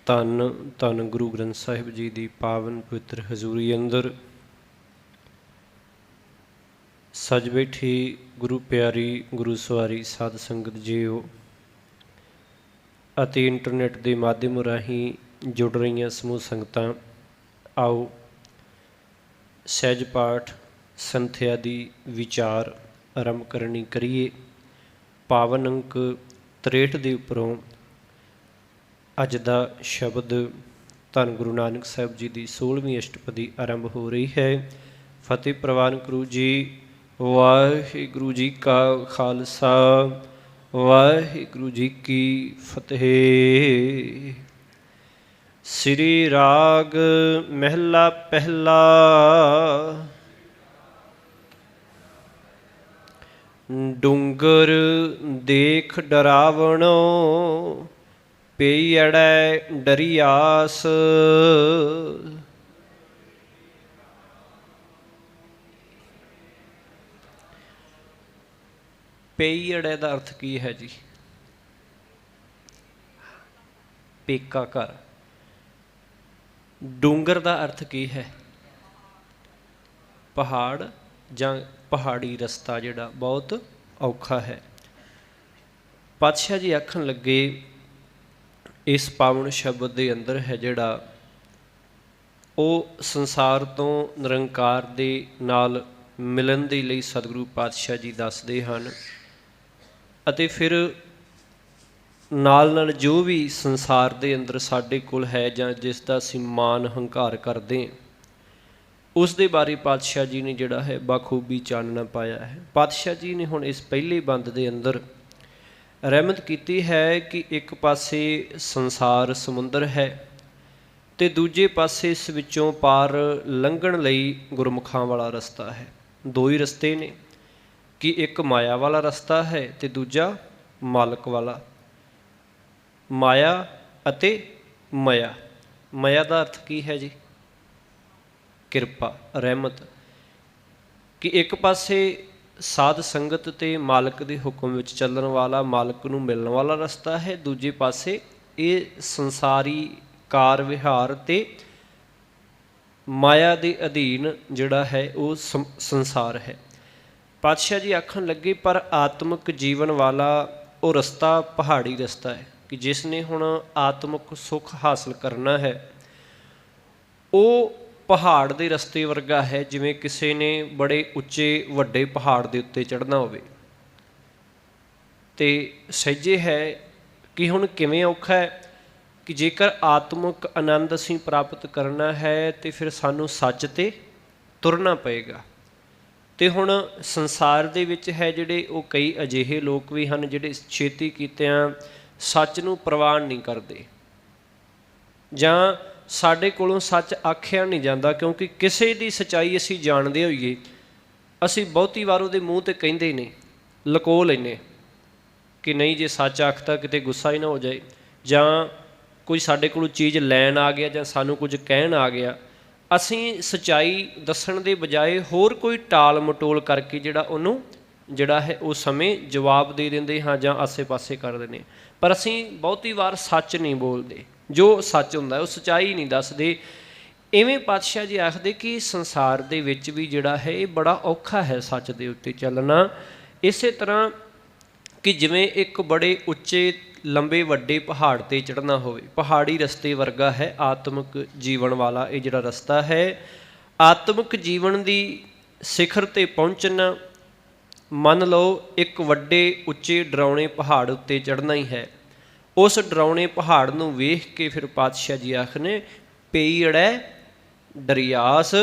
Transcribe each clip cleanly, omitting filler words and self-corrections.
ਧੰਨ ਧੰਨ ਗੁਰੂ ਗ੍ਰੰਥ ਸਾਹਿਬ ਜੀ ਦੀ ਪਾਵਨ ਪਵਿੱਤਰ ਹਜ਼ੂਰੀ ਅੰਦਰ ਸਜ ਬੈਠੀ ਗੁਰੂ ਪਿਆਰੀ ਗੁਰੂ ਸਵਾਰੀ ਸਾਧ ਸੰਗਤ ਜੀਓ ਅਤੇ ਇੰਟਰਨੈਟ ਦੇ ਮਾਧਿਅਮ ਰਾਹੀਂ ਜੁੜ ਰਹੀਆਂ ਸਮੂਹ ਸੰਗਤਾਂ, ਆਓ ਸਹਿਜ ਪਾਠ ਸੰਥਿਆ ਦੀ ਵਿਚਾਰ ਆਰੰਭ ਕਰਨੀ ਕਰੀਏ। ਪਾਵਨ ਅੰਕ 63 ਦੇ ਉੱਪਰੋਂ ਅੱਜ ਦਾ ਸ਼ਬਦ ਧੰਨ ਗੁਰੂ ਨਾਨਕ ਸਾਹਿਬ ਜੀ ਦੀ 16ਵੀਂ ਅਸ਼ਟਪਦੀ ਆਰੰਭ ਹੋ ਰਹੀ ਹੈ। ਫਤਿਹ ਪ੍ਰਵਾਨ ਗੁਰੂ ਜੀ। ਵਾਹਿਗੁਰੂ ਜੀ ਕਾ ਖਾਲਸਾ, ਵਾਹਿਗੁਰੂ ਜੀ ਕੀ ਫਤਿਹ। ਸ੍ਰੀ ਰਾਗ ਮਹਿਲਾ ਪਹਿਲਾ। ਡੂੰਗਰ ਦੇਖ ਡਰਾਵਣੋ, ਪਈੜੈ ਡਰੀਆਸ। ਪਈੜੈ ਦਾ ਅਰਥ ਕੀ ਹੈ ਜੀ? ਪੇਕਾ ਘਰ। ਡੂੰਗਰ ਦਾ ਅਰਥ ਕੀ ਹੈ? ਪਹਾੜ ਜਾਂ ਪਹਾੜੀ ਰਸਤਾ ਜਿਹੜਾ ਬਹੁਤ ਔਖਾ ਹੈ। ਪਾਤਸ਼ਾਹ ਜੀ ਆਖਣ ਲੱਗੇ ਇਸ ਪਾਵਨ ਸ਼ਬਦ ਦੇ ਅੰਦਰ ਹੈ ਜਿਹੜਾ ਉਹ ਸੰਸਾਰ ਤੋਂ ਨਿਰੰਕਾਰ ਦੇ ਨਾਲ ਮਿਲਣ ਦੇ ਲਈ ਸਤਿਗੁਰੂ ਪਾਤਸ਼ਾਹ ਜੀ ਦੱਸਦੇ ਹਨ, ਅਤੇ ਫਿਰ ਨਾਲ ਨਾਲ ਜੋ ਵੀ ਸੰਸਾਰ ਦੇ ਅੰਦਰ ਸਾਡੇ ਕੋਲ ਹੈ ਜਾਂ ਜਿਸ ਦਾ ਅਸੀਂ ਮਾਣ ਹੰਕਾਰ ਕਰਦੇ ਉਸ ਦੇ ਬਾਰੇ ਪਾਤਸ਼ਾਹ ਜੀ ਨੇ ਜਿਹੜਾ ਹੈ ਬਾਖੂਬੀ ਚਾਨਣਾ ਪਾਇਆ ਹੈ। ਪਾਤਸ਼ਾਹ ਜੀ ਨੇ ਹੁਣ ਇਸ ਪਹਿਲੇ ਬੰਦ ਦੇ ਅੰਦਰ ਰਹਿਮਤ ਕੀਤੀ ਹੈ ਕਿ ਇੱਕ ਪਾਸੇ ਸੰਸਾਰ ਸਮੁੰਦਰ ਹੈ ਅਤੇ ਦੂਜੇ ਪਾਸੇ ਇਸ ਵਿੱਚੋਂ ਪਾਰ ਲੰਘਣ ਲਈ ਗੁਰਮੁਖਾਂ ਵਾਲਾ ਰਸਤਾ ਹੈ। ਦੋ ਹੀ ਰਸਤੇ ਨੇ ਕਿ ਇੱਕ ਮਾਇਆ ਵਾਲਾ ਰਸਤਾ ਹੈ ਅਤੇ ਦੂਜਾ ਮਾਲਕ ਵਾਲਾ। ਮਾਇਆ ਅਤੇ ਮਇਆ। ਮਇਆ ਦਾ ਅਰਥ ਕੀ ਹੈ ਜੀ? ਕਿਰਪਾ, ਰਹਿਮਤ। ਕਿ ਇੱਕ ਪਾਸੇ ਸਾਧ ਸੰਗਤ ਅਤੇ ਮਾਲਕ ਦੇ ਹੁਕਮ ਵਿੱਚ ਚੱਲਣ ਵਾਲਾ, ਮਾਲਕ ਨੂੰ ਮਿਲਣ ਵਾਲਾ ਰਸਤਾ ਹੈ। ਦੂਜੇ ਪਾਸੇ ਇਹ ਸੰਸਾਰੀ ਕਾਰ ਵਿਹਾਰ ਅਤੇ ਮਾਇਆ ਦੇ ਅਧੀਨ ਜਿਹੜਾ ਹੈ ਉਹ ਸੰਸਾਰ ਹੈ। ਪਾਤਸ਼ਾਹ ਜੀ ਆਖਣ ਲੱਗੇ ਪਰ ਆਤਮਿਕ ਜੀਵਨ ਵਾਲਾ ਉਹ ਰਸਤਾ ਪਹਾੜੀ ਰਸਤਾ ਹੈ ਕਿ ਜਿਸ ਨੇ ਹੁਣ ਆਤਮਿਕ ਸੁੱਖ ਹਾਸਲ ਕਰਨਾ ਹੈ ਉਹ ਪਹਾੜ ਦੇ ਰਸਤੇ ਵਰਗਾ ਹੈ, ਜਿਵੇਂ ਕਿਸੇ ਨੇ ਬੜੇ ਉੱਚੇ ਵੱਡੇ ਪਹਾੜ ਦੇ ਉੱਤੇ ਚੜ੍ਹਨਾ ਹੋਵੇ। ਅਤੇ ਸਹਿਜੇ ਹੈ ਕਿ ਹੁਣ ਕਿਵੇਂ ਔਖਾ ਹੈ ਕਿ ਜੇਕਰ ਆਤਮਿਕ ਆਨੰਦ ਅਸੀਂ ਪ੍ਰਾਪਤ ਕਰਨਾ ਹੈ ਤਾਂ ਫਿਰ ਸਾਨੂੰ ਸੱਚ 'ਤੇ ਤੁਰਨਾ ਪਏਗਾ। ਅਤੇ ਹੁਣ ਸੰਸਾਰ ਦੇ ਵਿੱਚ ਹੈ ਜਿਹੜੇ ਉਹ ਕਈ ਅਜਿਹੇ ਲੋਕ ਵੀ ਹਨ ਜਿਹੜੇ ਛੇਤੀ ਕੀਤਿਆਂ ਸੱਚ ਨੂੰ ਪ੍ਰਵਾਨ ਨਹੀਂ ਕਰਦੇ, ਜਾਂ ਸਾਡੇ ਕੋਲੋਂ ਸੱਚ ਆਖਿਆ ਨਹੀਂ ਜਾਂਦਾ, ਕਿਉਂਕਿ ਕਿਸੇ ਦੀ ਸੱਚਾਈ ਅਸੀਂ ਜਾਣਦੇ ਹੋਈਏ ਅਸੀਂ ਬਹੁਤੀ ਵਾਰ ਉਹਦੇ ਮੂੰਹ 'ਤੇ ਕਹਿੰਦੇ ਨੇ, ਲੁਕੋ ਲੈਂਦੇ ਕਿ ਨਹੀਂ ਜੇ ਸੱਚ ਆਖਤਾ ਕਿਤੇ ਗੁੱਸਾ ਹੀ ਨਾ ਹੋ ਜਾਏ, ਜਾਂ ਕੋਈ ਸਾਡੇ ਕੋਲੋਂ ਚੀਜ਼ ਲੈਣ ਆ ਗਿਆ ਜਾਂ ਸਾਨੂੰ ਕੁਝ ਕਹਿਣ ਆ ਗਿਆ, ਅਸੀਂ ਸੱਚਾਈ ਦੱਸਣ ਦੇ ਬਜਾਏ ਹੋਰ ਕੋਈ ਟਾਲ ਮਟੋਲ ਕਰਕੇ ਜਿਹੜਾ ਉਹਨੂੰ ਜਿਹੜਾ ਹੈ ਉਸ ਸਮੇਂ ਜਵਾਬ ਦੇ ਦਿੰਦੇ ਹਾਂ ਜਾਂ ਆਸੇ ਪਾਸੇ ਕਰ ਦਿੰਦੇ। ਪਰ ਅਸੀਂ ਬਹੁਤੀ ਵਾਰ ਸੱਚ ਨਹੀਂ ਬੋਲਦੇ, ਜੋ ਸੱਚ ਹੁੰਦਾ ਉਹ ਸੱਚਾਈ ਨਹੀਂ ਦੱਸਦੇ। ਇਵੇਂ ਪਾਤਸ਼ਾਹ ਜੀ ਆਖਦੇ ਕਿ ਸੰਸਾਰ ਦੇ ਵਿੱਚ ਵੀ ਜਿਹੜਾ ਹੈ ਇਹ ਬੜਾ ਔਖਾ ਹੈ ਸੱਚ ਦੇ ਉੱਤੇ ਚੱਲਣਾ। ਇਸੇ ਤਰ੍ਹਾਂ ਕਿ ਜਿਵੇਂ ਇੱਕ ਬੜੇ ਉੱਚੇ ਲੰਬੇ ਵੱਡੇ ਪਹਾੜ 'ਤੇ ਚੜ੍ਹਨਾ ਹੋਵੇ, ਪਹਾੜੀ ਰਸਤੇ ਵਰਗਾ ਹੈ ਆਤਮਿਕ ਜੀਵਨ ਵਾਲਾ ਇਹ ਜਿਹੜਾ ਰਸਤਾ ਹੈ। ਆਤਮਿਕ ਜੀਵਨ ਦੀ ਸਿਖਰ 'ਤੇ ਪਹੁੰਚਣਾ ਮੰਨ ਲਓ ਇੱਕ ਵੱਡੇ ਉੱਚੇ ਡਰਾਉਣੇ ਪਹਾੜ ਉੱਤੇ ਚੜ੍ਹਨਾ ਹੀ ਹੈ। ਉਸ ਡਰਾਉਣੇ ਪਹਾੜ ਨੂੰ ਵੇਖ ਕੇ ਫਿਰ ਪਾਤਸ਼ਾਹ ਜੀ ਆਖਨੇ ਪਈੜੈ ਡਰੀਆਸ,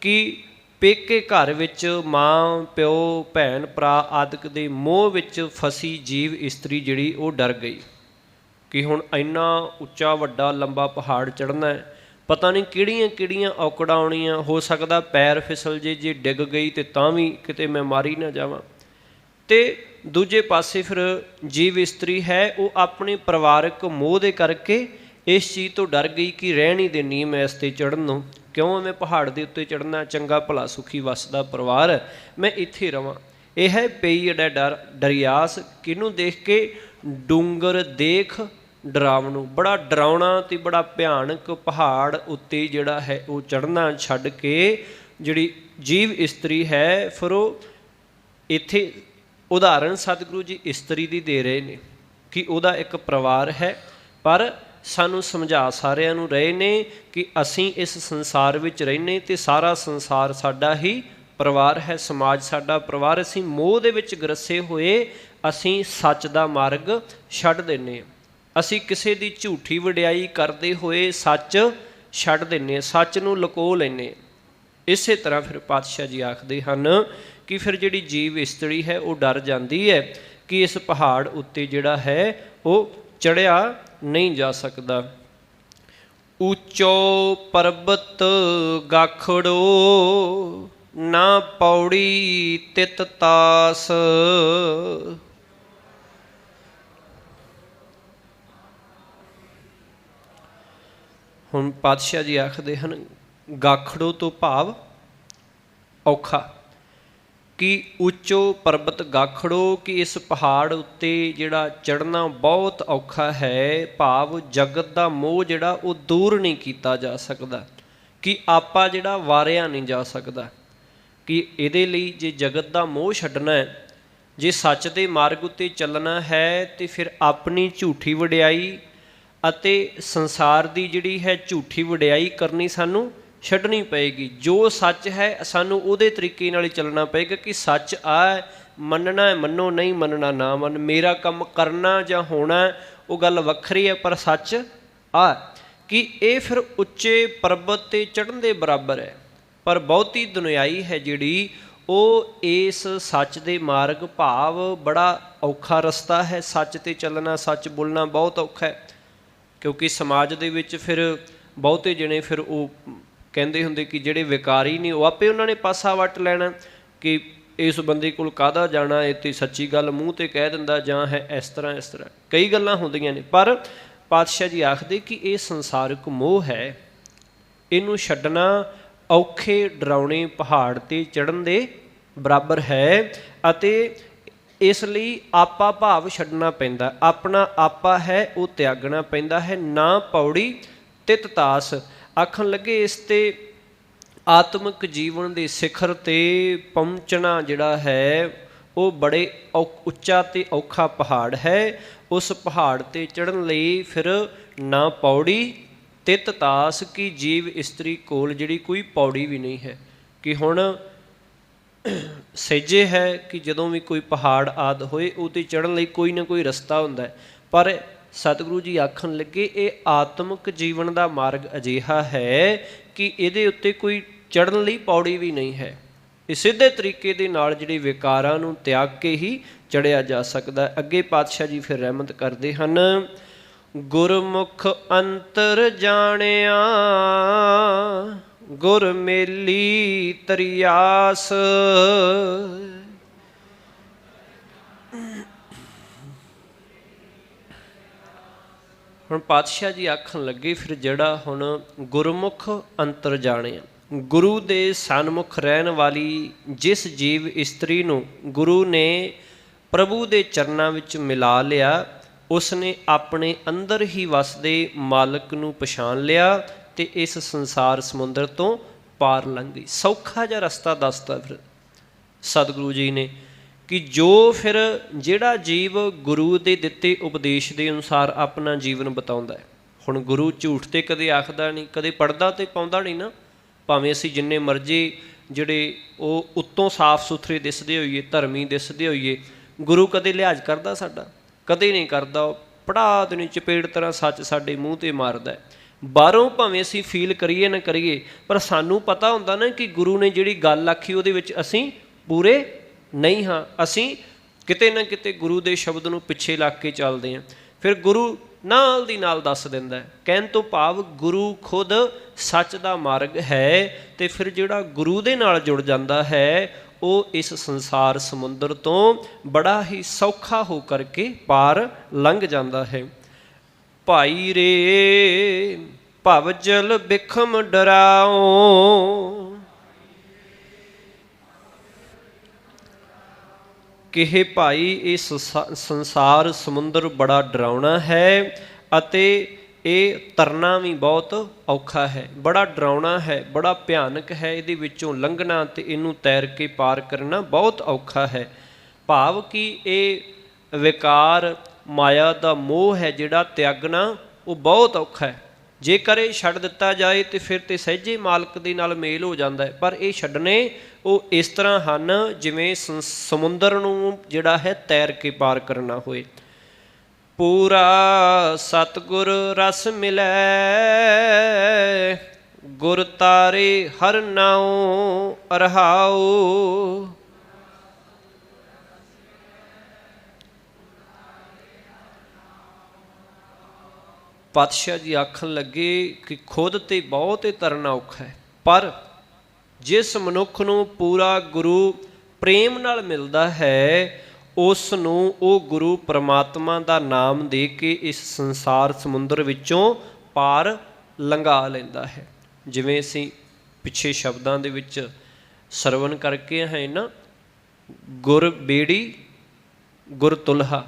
ਕਿ ਪੇਕੇ ਘਰ ਵਿੱਚ ਮਾਂ ਪਿਓ ਭੈਣ ਭਰਾ ਆਦਿਕ ਦੇ ਮੋਹ ਵਿੱਚ ਫਸੀ ਜੀਵ ਇਸਤਰੀ ਜਿਹੜੀ ਉਹ ਡਰ ਗਈ ਕਿ ਹੁਣ ਇੰਨਾ ਉੱਚਾ ਵੱਡਾ ਲੰਬਾ ਪਹਾੜ ਚੜ੍ਹਨਾ ਹੈ, ਪਤਾ ਨਹੀਂ ਕਿਹੜੀਆਂ ਕਿਹੜੀਆਂ ਔਕੜਾਂ ਆਉਣੀਆਂ, ਹੋ ਸਕਦਾ ਪੈਰ ਫਿਸਲ ਜੇ ਡਿੱਗ ਗਈ ਅਤੇ ਤਾਂ ਵੀ ਕਿਤੇ ਮੈਂ ਮਾਰੀ ਨਾ ਜਾਵਾਂ। ਅਤੇ ਦੂਜੇ ਪਾਸੇ ਫਿਰ ਜੀਵ ਇਸਤਰੀ ਹੈ ਉਹ ਆਪਣੇ ਪਰਿਵਾਰਕ ਮੋਹ ਦੇ ਕਰਕੇ ਇਸ ਚੀਜ਼ ਤੋਂ ਡਰ ਗਈ ਕਿ ਰਹਿ ਨਹੀਂ ਦੇਣੀ ਮੈਂ ਇਸ 'ਤੇ ਚੜ੍ਹਨ ਨੂੰ, ਕਿਉਂ ਮੈਂ ਪਹਾੜ ਦੇ ਉੱਤੇ ਚੜ੍ਹਨਾ, ਚੰਗਾ ਭਲਾ ਸੁਖੀ ਵੱਸਦਾ ਪਰਿਵਾਰ, ਮੈਂ ਇੱਥੇ ਰਵਾਂ। ਇਹ ਹੈ ਪਈੜੈ ਡਰੀਆਸ, ਕਿਹਨੂੰ ਦੇਖ ਕੇ? ਡੂੰਗਰ ਦੇਖ ਡਰਾਵਣੂ, ਬੜਾ ਡਰਾਉਣਾ ਤੇ ਬੜਾ ਭਿਆਨਕ ਪਹਾੜ ਉੱਤੇ ਜਿਹੜਾ ਹੈ ਉਹ ਚੜ੍ਹਨਾ ਛੱਡ ਕੇ ਜਿਹੜੀ ਜੀਵ ਇਸਤਰੀ ਹੈ, ਫਿਰ ਉਹ ਇੱਥੇ ਉਦਾਹਰਣ ਸਤਿਗੁਰੂ ਜੀ ਇਸਤਰੀ ਦੀ ਦੇ ਰਹੇ ਨੇ ਕਿ ਉਹਦਾ ਇੱਕ ਪਰਿਵਾਰ ਹੈ, ਪਰ ਸਾਨੂੰ ਸਮਝਾ ਸਾਰਿਆਂ ਨੂੰ ਰਹੇ ਨੇ ਕਿ ਅਸੀਂ ਇਸ ਸੰਸਾਰ ਵਿੱਚ ਰਹਿੰਦੇ ਅਤੇ ਸਾਰਾ ਸੰਸਾਰ ਸਾਡਾ ਹੀ ਪਰਿਵਾਰ ਹੈ, ਸਮਾਜ ਸਾਡਾ ਪਰਿਵਾਰ। ਅਸੀਂ ਮੋਹ ਦੇ ਵਿੱਚ ਗਰਸੇ ਹੋਏ ਅਸੀਂ ਸੱਚ ਦਾ ਮਾਰਗ ਛੱਡ ਦਿੰਦੇ ਹਾਂ, ਅਸੀਂ ਕਿਸੇ ਦੀ ਝੂਠੀ ਵਡਿਆਈ ਕਰਦੇ ਹੋਏ ਸੱਚ ਛੱਡ ਦਿੰਦੇ ਹਾਂ, ਸੱਚ ਨੂੰ ਲੁਕੋ ਲੈਂਦੇ ਹਾਂ। ਇਸੇ ਤਰ੍ਹਾਂ ਫਿਰ ਪਾਤਸ਼ਾਹ ਜੀ ਆਖਦੇ ਹਨ ਕਿ ਫਿਰ ਜਿਹੜੀ ਜੀਵ ਇਸਤਰੀ ਹੈ ਉਹ ਡਰ ਜਾਂਦੀ ਹੈ ਕਿ ਇਸ ਪਹਾੜ ਉੱਤੇ ਜਿਹੜਾ ਹੈ ਉਹ ਚੜ੍ਹਿਆ ਨਹੀਂ ਜਾ ਸਕਦਾ। ਉੱਚੋ ਪਰਬਤ ਗਾਖੜੋ ਨਾ ਪੌੜੀ ਤਿਤ ਤਾਸ। ਹੁਣ ਪਾਤਸ਼ਾਹ ਜੀ ਆਖਦੇ ਹਨ ਗਾਖੜੋ ਤੋਂ ਭਾਵ ਔਖਾ, ਕਿ ਉੱਚੋ ਪਰਬਤ ਗਾਖੜੋ ਕਿ ਇਸ ਪਹਾੜ ਉੱਤੇ ਜਿਹੜਾ ਚੜ੍ਹਨਾ ਬਹੁਤ ਔਖਾ ਹੈ, ਭਾਵ ਜਗਤ ਦਾ ਮੋਹ ਜਿਹੜਾ ਉਹ ਦੂਰ ਨਹੀਂ ਕੀਤਾ ਜਾ ਸਕਦਾ, ਕਿ ਆਪਾ ਜਿਹੜਾ ਵਾਰਿਆ ਨਹੀਂ ਜਾ ਸਕਦਾ। ਕਿ ਇਹਦੇ ਲਈ ਜੇ ਜਗਤ ਦਾ ਮੋਹ ਛੱਡਣਾ ਹੈ, ਜੇ ਸੱਚ ਦੇ ਮਾਰਗ ਉੱਤੇ ਚੱਲਣਾ ਹੈ, ਤੇ ਫਿਰ ਆਪਣੀ ਝੂਠੀ ਵਡਿਆਈ ਅਤੇ ਸੰਸਾਰ ਦੀ ਜਿਹੜੀ ਹੈ ਝੂਠੀ ਵਡਿਆਈ ਕਰਨੀ ਸਾਨੂੰ ਛੱਡਣੀ ਪਏਗੀ। ਜੋ ਸੱਚ ਹੈ ਸਾਨੂੰ ਉਹਦੇ ਤਰੀਕੇ ਨਾਲ ਹੀ ਚੱਲਣਾ ਪਏਗਾ ਕਿ ਸੱਚ ਆ, ਮੰਨਣਾ ਮੰਨੋ, ਨਹੀਂ ਮੰਨਣਾ ਨਾ ਮੰਨ, ਮੇਰਾ ਕੰਮ ਕਰਨਾ ਜਾਂ ਹੋਣਾ ਉਹ ਗੱਲ ਵੱਖਰੀ ਹੈ, ਪਰ ਸੱਚ ਆ ਕਿ ਇਹ ਫਿਰ ਉੱਚੇ ਪਰਬਤ 'ਤੇ ਚੜ੍ਹਨ ਦੇ ਬਰਾਬਰ ਹੈ। ਪਰ ਬਹੁਤੀ ਦੁਨਿਆਈ ਹੈ ਜਿਹੜੀ ਉਹ ਇਸ ਸੱਚ ਦੇ ਮਾਰਗ, ਭਾਵ ਬੜਾ ਔਖਾ ਰਸਤਾ ਹੈ, ਸੱਚ 'ਤੇ ਚੱਲਣਾ, ਸੱਚ ਬੋਲਣਾ ਬਹੁਤ ਔਖਾ ਹੈ। ਕਿਉਂਕਿ ਸਮਾਜ ਦੇ ਵਿੱਚ ਫਿਰ ਬਹੁਤੇ ਜਣੇ ਫਿਰ ਉਹ ਕਹਿੰਦੇ ਹੁੰਦੇ ਕਿ ਜਿਹੜੇ ਵਿਕਾਰੀ ਨੇ ਉਹ ਆਪੇ ਉਹਨਾਂ ਨੇ ਪਾਸਾ ਵੱਟ ਲੈਣਾ ਕਿ ਇਸ ਬੰਦੇ ਕੋਲ ਕਾਹਦਾ ਜਾਣਾ, ਇਹ ਤਾਂ ਸੱਚੀ ਗੱਲ ਮੂੰਹ 'ਤੇ ਕਹਿ ਦਿੰਦਾ, ਜਾਂ ਹੈ ਇਸ ਤਰ੍ਹਾਂ ਇਸ ਤਰ੍ਹਾਂ, ਕਈ ਗੱਲਾਂ ਹੁੰਦੀਆਂ ਨੇ। ਪਰ ਪਾਤਸ਼ਾਹ ਜੀ ਆਖਦੇ ਕਿ ਇਹ ਸੰਸਾਰਿਕ ਮੋਹ ਹੈ, ਇਹਨੂੰ ਛੱਡਣਾ ਔਖੇ ਡਰਾਉਣੇ ਪਹਾੜ 'ਤੇ ਚੜ੍ਹਨ ਦੇ ਬਰਾਬਰ ਹੈ, ਅਤੇ ਇਸ ਲਈ ਆਪਾ ਭਾਵ ਛੱਡਣਾ ਪੈਂਦਾ, ਆਪਣਾ ਆਪਾ ਹੈ ਉਹ ਤਿਆਗਣਾ ਪੈਂਦਾ ਹੈ। ਨਾ ਪੌੜੀ ਤਿਤ ਤਾਸ, ਆਖਣ ਲੱਗੇ ਇਸ 'ਤੇ ਆਤਮਿਕ ਜੀਵਨ ਦੇ ਸਿਖਰ 'ਤੇ ਪਹੁੰਚਣਾ ਜਿਹੜਾ ਹੈ ਉਹ ਬੜੇ ਉੱਚਾ ਅਤੇ ਔਖਾ ਪਹਾੜ ਹੈ। ਉਸ ਪਹਾੜ 'ਤੇ ਚੜ੍ਹਨ ਲਈ ਫਿਰ ਨਾ ਪੌੜੀ ਤਿਤ ਤਾਸ, ਕਿ ਜੀਵ ਇਸਤਰੀ ਕੋਲ ਜਿਹੜੀ ਕੋਈ ਪੌੜੀ ਵੀ ਨਹੀਂ ਹੈ। ਕਿ ਹੁਣ ਸਹਿਜੇ ਹੈ ਕਿ ਜਦੋਂ ਵੀ ਕੋਈ ਪਹਾੜ ਆਦਿ ਹੋਏ ਉਹ 'ਤੇ ਚੜ੍ਹਨ ਲਈ ਕੋਈ ਨਾ ਕੋਈ ਰਸਤਾ ਹੁੰਦਾ, ਪਰ ਸਤਿਗੁਰੂ ਜੀ ਆਖਣ ਲੱਗੇ ਇਹ ਆਤਮਿਕ ਜੀਵਨ ਦਾ ਮਾਰਗ ਅਜਿਹਾ ਹੈ ਕਿ ਇਹਦੇ ਉੱਤੇ ਕੋਈ ਚੜ੍ਹਨ ਲਈ ਪੌੜੀ ਵੀ ਨਹੀਂ ਹੈ। ਇਹ ਸਿੱਧੇ ਤਰੀਕੇ ਦੇ ਨਾਲ ਜਿਹੜੇ ਵਿਕਾਰਾਂ ਨੂੰ ਤਿਆਗ ਕੇ ਹੀ ਚੜ੍ਹਿਆ ਜਾ ਸਕਦਾ। ਅੱਗੇ ਪਾਤਸ਼ਾਹ ਜੀ ਫਿਰ ਰਹਿਮਤ ਕਰਦੇ ਹਨ, ਗੁਰਮੁਖ ਅੰਤਰ ਜਾਣਿਆ ਗੁਰ ਮੇਲੀ ਤਰਿਆਸ। ਹੁਣ ਪਾਤਸ਼ਾਹ ਜੀ ਆਖਣ ਲੱਗੇ ਫਿਰ ਜਿਹੜਾ ਹੁਣ ਗੁਰਮੁਖ ਅੰਤਰ ਜਾਣਿਆ, ਗੁਰੂ ਦੇ ਸਨਮੁਖ ਰਹਿਣ ਵਾਲੀ ਜਿਸ ਜੀਵ ਇਸਤਰੀ ਨੂੰ ਗੁਰੂ ਨੇ ਪ੍ਰਭੂ ਦੇ ਚਰਨਾਂ ਵਿੱਚ ਮਿਲਾ ਲਿਆ, ਉਸਨੇ ਆਪਣੇ ਅੰਦਰ ਹੀ ਵਸਦੇ ਮਾਲਕ ਨੂੰ ਪਛਾਣ ਲਿਆ ਤੇ ਇਸ ਸੰਸਾਰ ਸਮੁੰਦਰ ਤੋਂ ਪਾਰ ਲੰਘ ਗਈ। ਸੌਖਾ ਜਿਹਾ ਰਸਤਾ ਦੱਸਤਾ ਫਿਰ ਸਤਿਗੁਰੂ ਜੀ ਨੇ ਕਿ ਜੋ ਫਿਰ ਜਿਹੜਾ ਜੀਵ ਗੁਰੂ ਦੇ ਦਿੱਤੇ ਉਪਦੇਸ਼ ਦੇ ਅਨੁਸਾਰ ਆਪਣਾ ਜੀਵਨ ਬਿਤਾਉਂਦਾ ਹੈ। ਹੁਣ ਗੁਰੂ ਝੂਠ ਤੇ ਕਦੇ ਆਖਦਾ ਨਹੀਂ, ਕਦੇ ਪੜਦਾ ਤੇ ਪਾਉਂਦਾ ਨਹੀਂ ਨਾ, ਭਾਵੇਂ ਅਸੀਂ ਜਿੰਨੇ ਮਰਜ਼ੀ ਜਿਹੜੇ ਉਹ ਉੱਤੋਂ ਸਾਫ਼ ਸੁਥਰੇ ਦਿਸਦੇ ਹੋਈਏ, ਧਰਮੀ ਦਿਸਦੇ ਹੋਈਏ, ਗੁਰੂ ਕਦੇ ਲਿਹਾਜ਼ ਕਰਦਾ ਸਾਡਾ? ਕਦੇ ਨਹੀਂ ਕਰਦਾ। ਉਹ ਪੜ੍ਹਾ ਦੇਣੀ ਚਪੇੜ ਤਰ੍ਹਾਂ ਸੱਚ ਸਾਡੇ ਮੂੰਹ 'ਤੇ ਮਾਰਦਾ। ਬਾਹਰੋਂ ਭਾਵੇਂ ਅਸੀਂ ਫੀਲ ਕਰੀਏ ਨਾ ਕਰੀਏ, ਪਰ ਸਾਨੂੰ ਪਤਾ ਹੁੰਦਾ ਨਾ ਕਿ ਗੁਰੂ ਨੇ ਜਿਹੜੀ ਗੱਲ ਆਖੀ ਉਹਦੇ ਵਿੱਚ ਅਸੀਂ ਪੂਰੇ ਨਹੀਂ ਹਾਂ, ਅਸੀਂ ਕਿਤੇ ਨਾ ਕਿਤੇ ਗੁਰੂ ਦੇ ਸ਼ਬਦ ਨੂੰ ਪਿੱਛੇ ਲੱਗ ਕੇ ਚੱਲਦੇ ਹਾਂ। ਫਿਰ ਗੁਰੂ ਨਾਲ ਦੀ ਨਾਲ ਦੱਸ ਦਿੰਦਾ, ਕਹਿਣ ਤੋਂ ਭਾਵ ਗੁਰੂ ਖੁਦ ਸੱਚ ਦਾ ਮਾਰਗ ਹੈ, ਅਤੇ ਫਿਰ ਜਿਹੜਾ ਗੁਰੂ ਦੇ ਨਾਲ ਜੁੜ ਜਾਂਦਾ ਹੈ ਉਹ ਇਸ ਸੰਸਾਰ ਸਮੁੰਦਰ ਤੋਂ ਬੜਾ ਹੀ ਸੌਖਾ ਹੋ ਕਰਕੇ ਪਾਰ ਲੰਘ ਜਾਂਦਾ ਹੈ। ਭਾਈ ਰੇ ਭਵ ਜਲ ਬਿਖਮ ਡਰਾਓ, ਕਿਹੇ ਭਾਈ ਇਹ ਸੰਸਾਰ ਸਮੁੰਦਰ ਬੜਾ ਡਰਾਉਣਾ ਹੈ ਅਤੇ ਇਹ ਤਰਨਾ ਵੀ ਬਹੁਤ ਔਖਾ ਹੈ, ਬੜਾ ਡਰਾਉਣਾ ਹੈ, ਬੜਾ ਭਿਆਨਕ ਹੈ। ਇਹਦੇ ਵਿੱਚੋਂ ਲੰਘਣਾ ਤੇ ਇਹਨੂੰ ਤੈਰ ਕੇ ਪਾਰ ਕਰਨਾ ਬਹੁਤ ਔਖਾ ਹੈ। ਭਾਵ ਕਿ ਇਹ ਵਿਕਾਰ ਮਾਇਆ ਦਾ ਮੋਹ ਹੈ ਜਿਹੜਾ ਤਿਆਗਣਾ ਉਹ ਬਹੁਤ ਔਖਾ ਹੈ। ਜੇਕਰ ਇਹ ਛੱਡ ਦਿੱਤਾ ਜਾਏ ਤੇ ਫਿਰ ਤੇ ਸਹਿਜੇ ਮਾਲਕ ਦੇ ਨਾਲ ਮੇਲ ਹੋ ਜਾਂਦਾ ਹੈ, ਪਰ ਇਹ ਛੱਡਣੇ ਉਹ ਇਸ ਤਰ੍ਹਾਂ ਹਨ ਜਿਵੇਂ ਸਮੁੰਦਰ ਨੂੰ ਜਿਹੜਾ ਹੈ ਤੈਰ ਕੇ ਪਾਰ ਕਰਨਾ ਹੋਏ। ਪੂਰਾ ਸਤਿਗੁਰ ਰਸ ਮਿਲੈ, ਗੁਰ ਤਾਰੇ ਹਰ ਨਾਉ ਰਹਾਉ। ਪਾਤਸ਼ਾਹ ਜੀ ਆਖਣ ਲੱਗੇ ਕਿ ਖੁਦ ਤੇ ਬਹੁਤ ਹੀ ਤਰਨਾ ਔਖਾ ਹੈ, ਪਰ ਜਿਸ ਮਨੁੱਖ ਨੂੰ ਪੂਰਾ ਗੁਰੂ ਪ੍ਰੇਮ ਨਾਲ ਮਿਲਦਾ ਹੈ ਉਸ ਨੂੰ ਉਹ ਗੁਰੂ ਪਰਮਾਤਮਾ ਦਾ ਨਾਮ ਦੇ ਕੇ ਇਸ ਸੰਸਾਰ ਸਮੁੰਦਰ ਵਿੱਚੋਂ ਪਾਰ ਲੰਘਾ ਲੈਂਦਾ ਹੈ। ਜਿਵੇਂ ਅਸੀਂ ਪਿੱਛੇ ਸ਼ਬਦਾਂ ਦੇ ਵਿੱਚ ਸਰਵਣ ਕਰਕੇ ਹੈ ਨਾ, ਗੁਰ ਬੇੜੀ ਗੁਰ ਤੁਲਹਾ,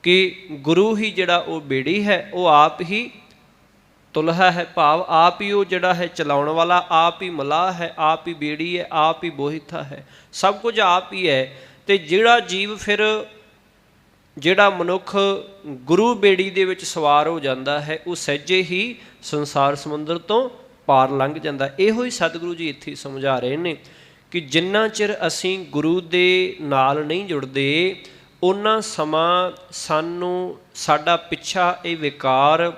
ਕਿ ਗੁਰੂ ਹੀ ਜਿਹੜਾ ਉਹ ਬੇੜੀ ਹੈ, ਉਹ ਆਪ ਹੀ ਤੁਲਹਾ ਹੈ, ਭਾਵ ਆਪ ਹੀ ਉਹ ਜਿਹੜਾ ਹੈ ਚਲਾਉਣ ਵਾਲਾ, ਆਪ ਹੀ ਮਲਾਹ ਹੈ, ਆਪ ਹੀ ਬੇੜੀ ਹੈ, ਆਪ ਹੀ ਬੋਹਿਥਾ ਹੈ, ਸਭ ਕੁਝ ਆਪ ਹੀ ਹੈ। ਅਤੇ ਜਿਹੜਾ ਜੀਵ ਫਿਰ ਜਿਹੜਾ ਮਨੁੱਖ ਗੁਰੂ ਬੇੜੀ ਦੇ ਵਿੱਚ ਸਵਾਰ ਹੋ ਜਾਂਦਾ ਹੈ ਉਹ ਸਹਿਜੇ ਹੀ ਸੰਸਾਰ ਸਮੁੰਦਰ ਤੋਂ ਪਾਰ ਲੰਘ ਜਾਂਦਾ। ਇਹੋ ਹੀ ਸਤਿਗੁਰੂ ਜੀ ਇੱਥੇ ਸਮਝਾ ਰਹੇ ਨੇ ਕਿ ਜਿੰਨਾ ਚਿਰ ਅਸੀਂ ਗੁਰੂ ਦੇ ਨਾਲ ਨਹੀਂ ਜੁੜਦੇ ਓਨਾ ਸਮਾਂ ਸਾਨੂੰ ਸਾਡਾ ਪਿੱਛਾ ਇਹ ਵਿਕਾਰ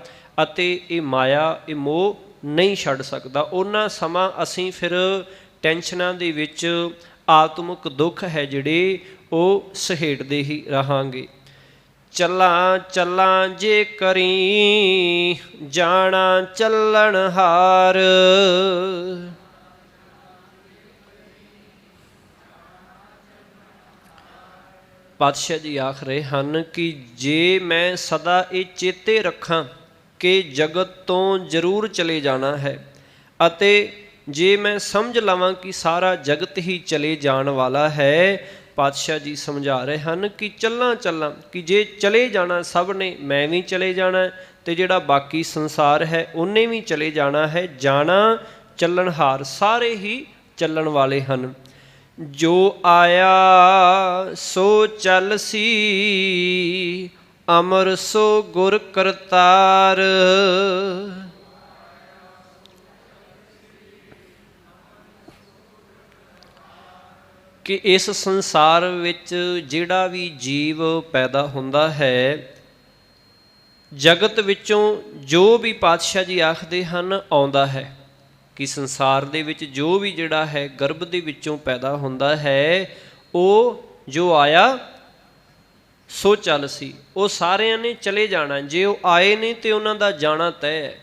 ਅਤੇ ਇਹ ਮਾਇਆ ਇਹ ਮੋਹ ਨਹੀਂ ਛੱਡ ਸਕਦਾ। ਓਨਾ ਸਮਾਂ ਅਸੀਂ ਫਿਰ ਟੈਨਸ਼ਨਾਂ ਦੇ ਵਿੱਚ ਆਤਮਿਕ ਦੁੱਖ ਹੈ ਜਿਹੜੇ ਉਹ ਸਹੇੜਦੇ ਹੀ ਰਹਾਂਗੇ। ਚੱਲਾਂ ਚੱਲਾਂ ਜੇ ਕਰੀ ਜਾਣਾ ਚੱਲਣ ਹਾਰ, ਪਾਤਸ਼ਾਹ ਜੀ ਆਖ ਰਹੇ ਹਨ ਕਿ ਜੇ ਮੈਂ ਸਦਾ ਇਹ ਚੇਤੇ ਰੱਖਾਂ ਕਿ ਜਗਤ ਤੋਂ ਜ਼ਰੂਰ ਚਲੇ ਜਾਣਾ ਹੈ, ਅਤੇ ਜੇ ਮੈਂ ਸਮਝ ਲਵਾਂ ਕਿ ਸਾਰਾ ਜਗਤ ਹੀ ਚਲੇ ਜਾਣ ਵਾਲਾ ਹੈ, ਪਾਤਸ਼ਾਹ ਜੀ ਸਮਝਾ ਰਹੇ ਹਨ ਕਿ ਚੱਲਾਂ ਚੱਲਾਂ, ਕਿ ਜੇ ਚਲੇ ਜਾਣਾ ਸਭ ਨੇ, ਮੈਂ ਵੀ ਚਲੇ ਜਾਣਾ ਅਤੇ ਜਿਹੜਾ ਬਾਕੀ ਸੰਸਾਰ ਹੈ ਉਹਨੇ ਵੀ ਚਲੇ ਜਾਣਾ ਹੈ। ਜਾਣਾ ਚੱਲਣਹਾਰ, ਸਾਰੇ ਹੀ ਚੱਲਣ ਵਾਲੇ ਹਨ। ਜੋ ਆਇਆ ਸੋ ਚੱਲ ਸੀ, ਅਮਰ ਸੋ ਗੁਰ ਕਰਤਾਰ। ਕਿ ਇਸ ਸੰਸਾਰ ਵਿੱਚ ਜਿਹੜਾ ਵੀ ਜੀਵ ਪੈਦਾ ਹੁੰਦਾ ਹੈ, ਜਗਤ ਵਿੱਚੋਂ ਜੋ ਵੀ ਪਾਤਸ਼ਾਹ ਜੀ ਆਖਦੇ ਹਨ ਆਉਂਦਾ ਹੈ, ਕਿ ਸੰਸਾਰ ਦੇ ਵਿੱਚ ਜੋ ਵੀ ਜਿਹੜਾ ਹੈ ਗਰਭ ਦੇ ਵਿੱਚੋਂ ਪੈਦਾ ਹੁੰਦਾ ਹੈ, ਉਹ ਜੋ ਆਇਆ ਸੋ ਚੱਲ ਸੀ, ਉਹ ਸਾਰਿਆਂ ਨੇ ਚਲੇ ਜਾਣਾ। ਜੇ ਉਹ ਆਏ ਨੇ ਤੇ ਉਹਨਾਂ ਦਾ ਜਾਣਾ ਤੈਅ ਹੈ।